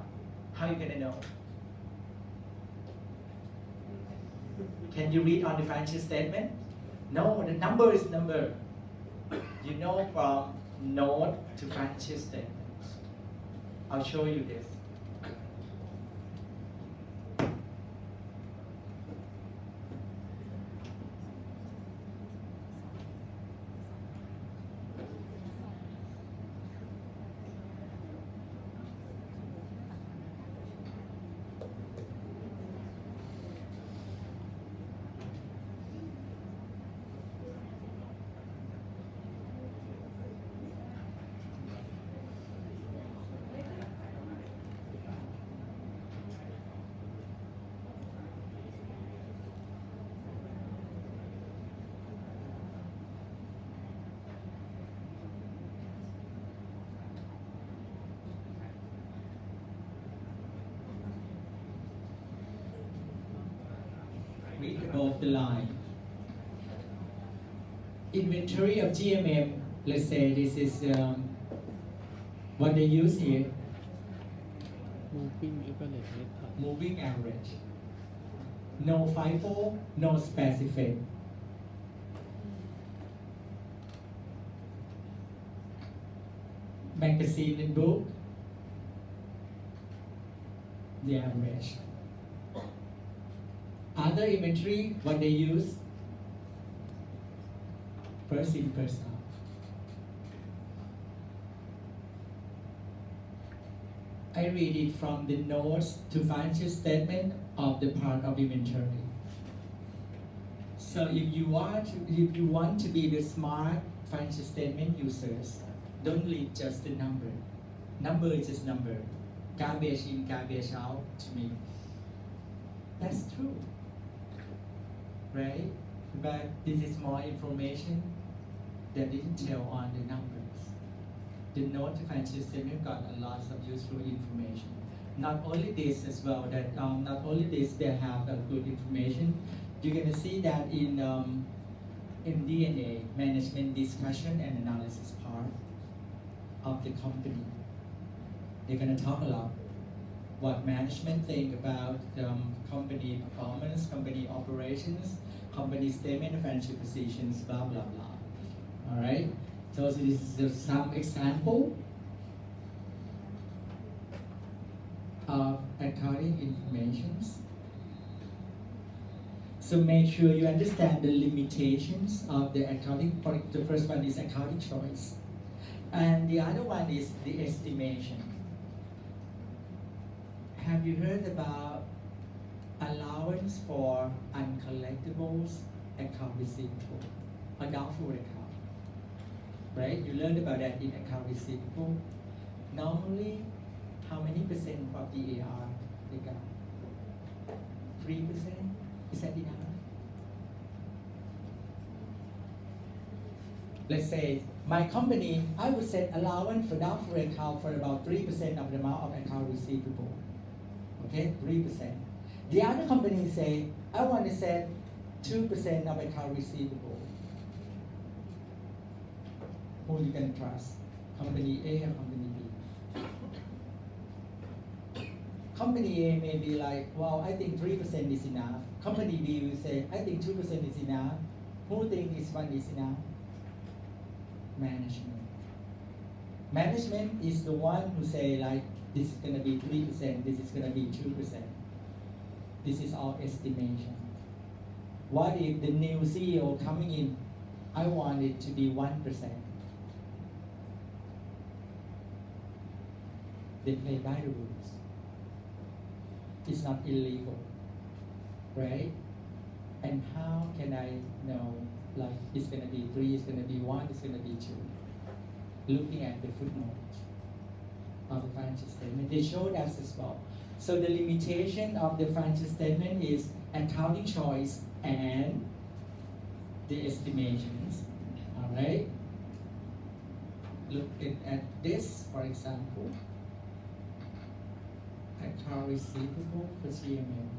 How you gonna know? Can you read on the financial statement? No, the number is number. You know from note to financial statements. I'll show you this. Read above the line. Inventory of GMM, let's say this is what they use here, Moving average method. moving average. No FIFO, no specific. Magazine and book, the average. Other inventory, what they use? First in, first out. I read it from the notes to financial statement of the part of inventory. So if you want to be the smart financial statement users, don't read just the number. Number is just number. Garbage in, garbage out to me. That's true. Right? But this is more information that didn't tell on the numbers. The note financial statement got a lot of useful information. Not only this as well, that not only this, they have good information. You're gonna see that in DNA, management discussion and analysis part of the company. They're gonna talk a lot what management think about company performance, company operations, company statement of financial positions, blah, blah, blah. All right? So this is just some example of accounting informations. So make sure you understand the limitations of the accounting. The first one is accounting choice. And the other one is the estimation. Have you heard about allowance for uncollectibles account receivable, a doubtful account? Right? You learned about that in account receivable. Normally, how many percent of the AR they got? 3%? Is that enough? Let's say my company, I would set allowance for doubtful account for about 3% of the amount of account receivable. Okay, 3%. The other company say, I want to set 2% of account receivable. Who you can trust? Company A or company B? Company A may be like, well, I think 3% is enough. Company B will say, I think 2% is enough. Who think this one is enough? Management. Management is the one who say like, this is gonna be 3%, this is gonna be 2%. This is our estimation. What if the new CEO coming in, I want it to be 1%. They play by the rules. It's not illegal, right? And how can I know, like, it's gonna be 3, it's gonna be 1, it's gonna be 2? Looking at the footnote of the financial statement, they showed us as well. So the limitation of the financial statement is accounting choice and the estimations, all right? Look at this, for example. Account receivable for CMM.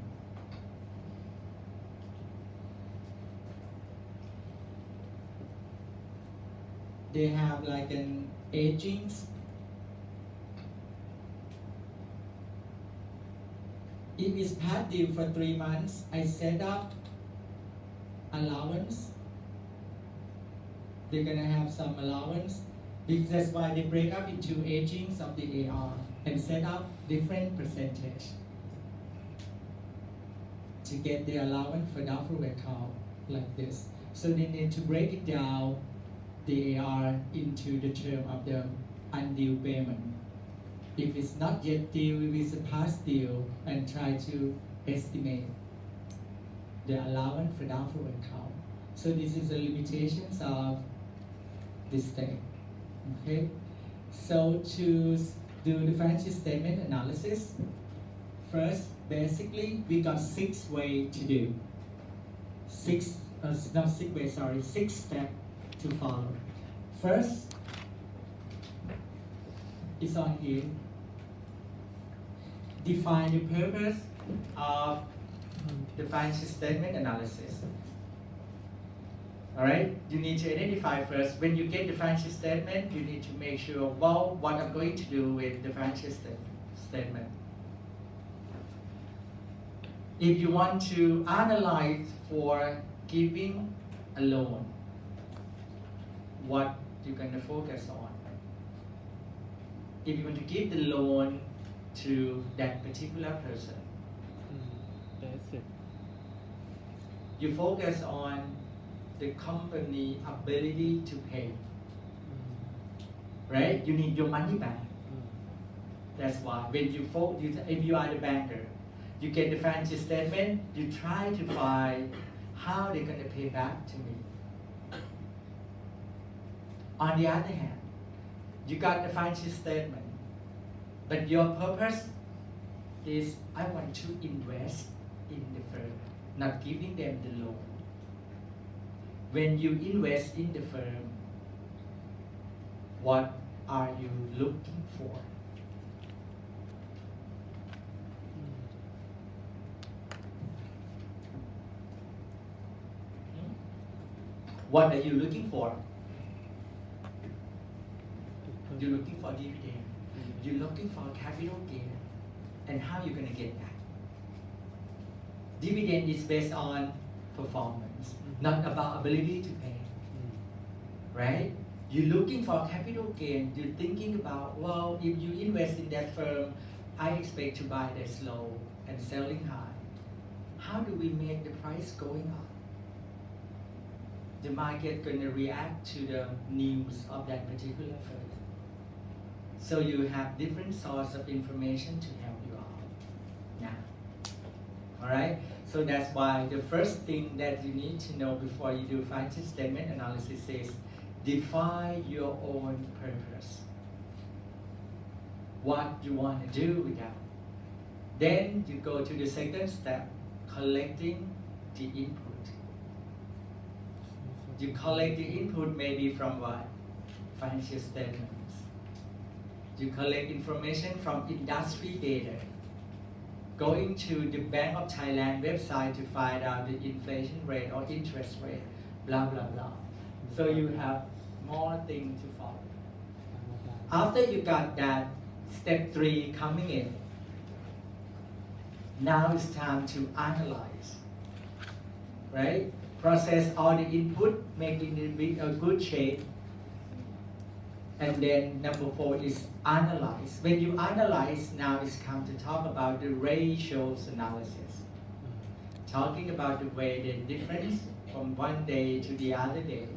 They have like an aging. If it's past due for 3 months, I set up allowance. They're gonna have some allowance because that's why they break up into agings of the AR and set up different percentage to get the allowance for doubtful account like this. So they need to break it down, the AR, into the term of the undue payment. If it's not yet due, if it's a past due, and try to estimate the allowance for doubtful account. So this is the limitations of this thing. Okay, so to do the financial statement analysis, first, basically, we got 6 ways to do. 6 steps to follow. First, it's on here. Define the purpose of the financial statement analysis. All right, you need to identify first. When you get the financial statement, you need to make sure, well, what I'm going to do with the financial statement. If you want to analyze for giving a loan, what you're going to focus on. If you want to give the loan to that particular person, That's it. you focus on the company ability to pay, right? You need your money back. That's why when if you are the banker, you get the financial statement, you try to find how they're going to pay back to me. On the other hand, you got the financial statement, but your purpose is I want to invest in the firm, not giving them the loan. When you invest in the firm, what are you looking for? What are you looking for? You're looking for dividend. You're looking for capital gain. And how you're going to get that? Dividend is based on performance, not about ability to pay. Right? You're looking for capital gain. You're thinking about, well, if you invest in that firm, I expect to buy that low and selling high. How do we make the price going up? The market going to react to the news of that particular firm. So you have different sources of information to help you out. Yeah. All right. So that's why the first thing that you need to know before you do financial statement analysis is define your own purpose. What you want to do with that. Then you go to the second step, collecting the input. You collect the input maybe from what? Financial statements. You collect information from industry data. Going to the Bank of Thailand website to find out the inflation rate or interest rate, blah, blah, blah. So you have more things to follow. After you got that, step 3 coming in. Now it's time to analyze, right? Process all the input, making it in a good shape. And then number 4 is analyze. When you analyze, now it's time to talk about the ratios analysis. Talking about the way the difference from one day to the other day.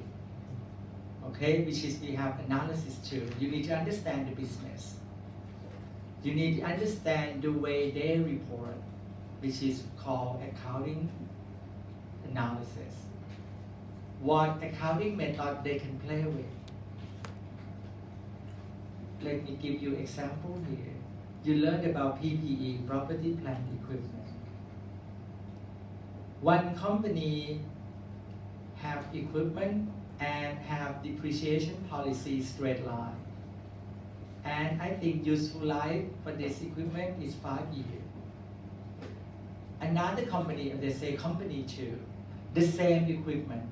Okay, which is we have analysis too. You need to understand the business. You need to understand the way they report, which is called accounting analysis. What accounting method they can play with. Let me give you example here. You learned about PPE, property, plant, equipment. One company have equipment and have depreciation policy straight line. And I think useful life for this equipment is 5 years. Another company, they say company 2, the same equipment,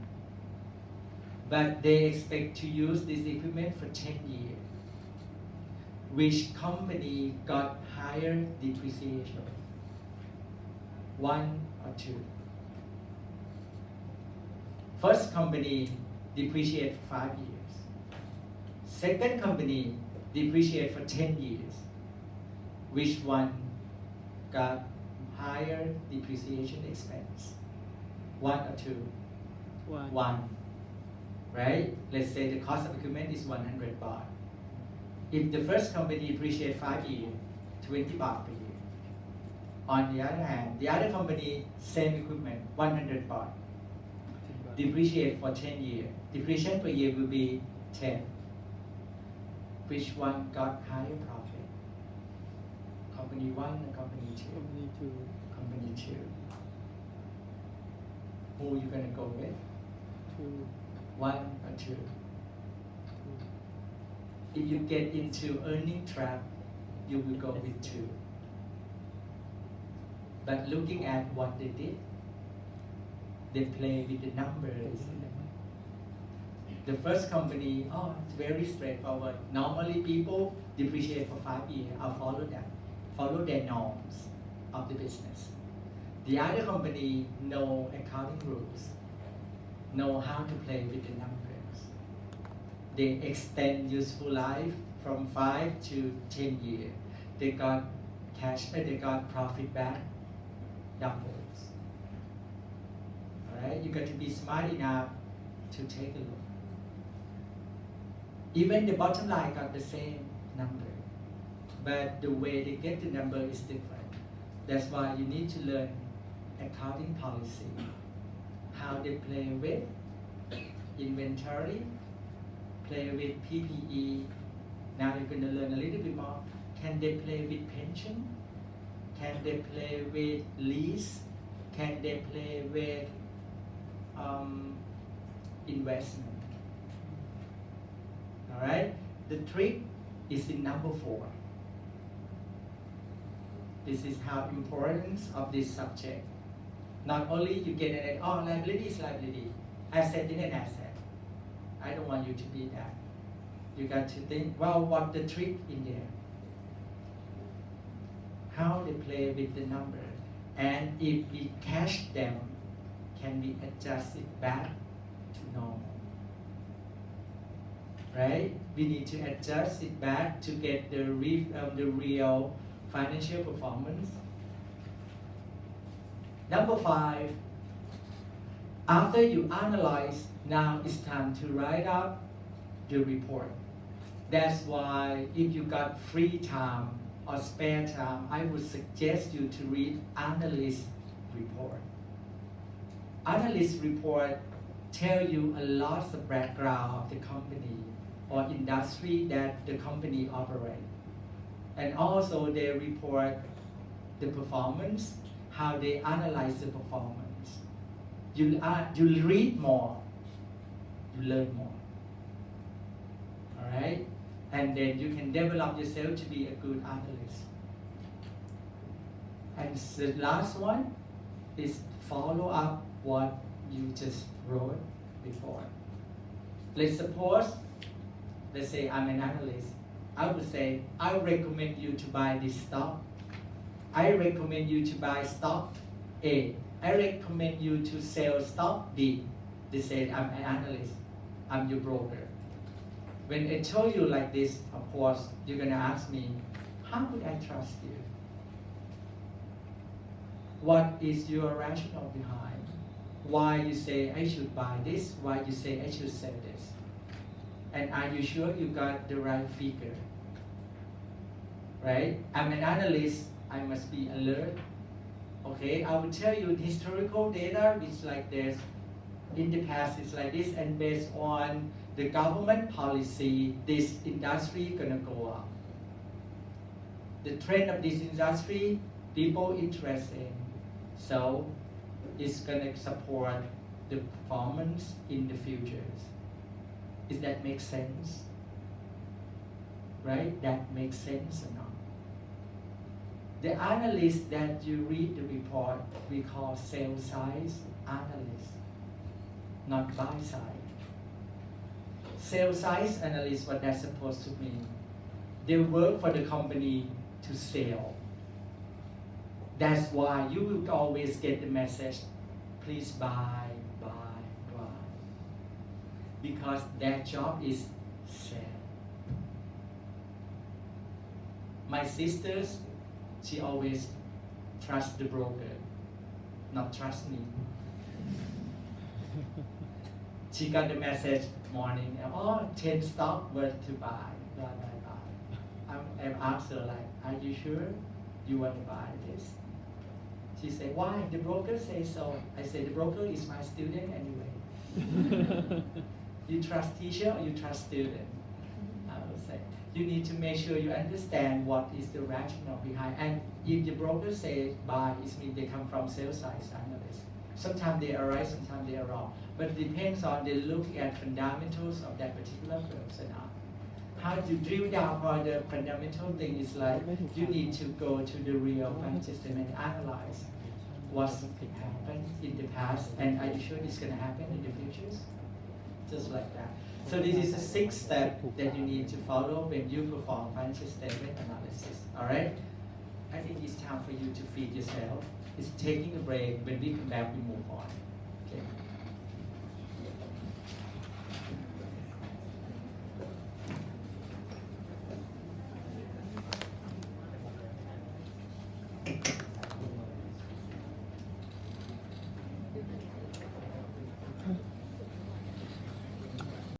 but they expect to use this equipment for 10 years. Which company got higher depreciation? 1 or 2? First company depreciate for 5 years. Second company depreciate for 10 years. Which one got higher depreciation expense? 1 or 2? 1. Right? Let's say the cost of equipment is 100 baht. If the first company depreciate 5 years, 20 baht per year. On the other hand, the other company, same equipment, 100 baht. Depreciate for 10 years. Depreciation per year will be 10. Which one got higher profit? Company 1 or company 2? Company 2. Company 2. Who you gonna go with? 2. 1 or 2? If you get into earning trap, you will go with 2. But looking at what they did, they play with the numbers. The first company, it's very straightforward. Normally people depreciate for 5 years. I'll follow that. Follow their norms of the business. The other company know accounting rules, know how to play with the numbers. They extend useful life from 5 to 10 years. They got cash, they got profit back, doubles. Alright, you got to be smart enough to take a look. Even the bottom line got the same number, but the way they get the number is different. That's why you need to learn accounting policy, how they play with inventory, play with PPE. Now you're going to learn a little bit more. Can they play with pension? Can they play with lease? Can they play with investment? All right. The trick is in number 4. This is how importance of this subject. Not only you get an liability is liability, asset is an asset. I don't want you to be that. You got to think, well, what the trick in there? How they play with the number, and if we catch them, can we adjust it back to normal? Right? We need to adjust it back to get the real financial performance. Number 5, after you analyze, now it's time to write up the report. That's why if you got free time or spare time, I would suggest you to read analyst report. Analyst report tell you a lot of background of the company or industry that the company operate. And also they report the performance, how they analyze the performance. You read more, you learn more. All right? And then you can develop yourself to be a good analyst. And the last one is follow up what you just wrote before. Let's say I'm an analyst. I would say, I recommend you to buy this stock. I recommend you to buy stock A. I recommend you to sell stock B. They say, I'm an analyst, I'm your broker. When I tell you like this, of course, you're gonna ask me, how could I trust you? What is your rationale behind? Why you say I should buy this? Why you say I should sell this? And are you sure you got the right figure? Right? I'm an analyst, I must be alert. Okay, I will tell you historical data is like this. In the past, it's like this, and based on the government policy, this industry gonna go up. The trend of this industry, people interested, so it's gonna support the performance in the futures. Does that make sense? Right? That makes sense or not? The analyst that you read the report, we call sell side analyst, not buy side. Sell side analyst, what that's supposed to mean? They work for the company to sell. That's why you will always get the message, please buy. Because their job is sell. My sisters, she always trusts the broker, not trust me. She got the message morning, 10 stock worth to buy, blah, blah, blah. I asked her like, are you sure you want to buy this? She said, why? The broker says so. I said, the broker is my student anyway. You trust teacher or you trust student? I would say, you need to make sure you understand what is the rationale behind. And if the broker says buy, it means they come from sales side analysts. Sometimes they are right, sometimes they are wrong. But it depends on they look at fundamentals of that particular firm or not. How to drill down for the fundamental thing is like, you need to go to the real financial statement and analyze what's happened in the past, and are you sure it's going to happen in the futures? Just like that. So this is a 6 step that you need to follow when you perform financial statement analysis. All right? I think it's time for you to feed yourself. It's taking a break. When we come back, we move on. Okay.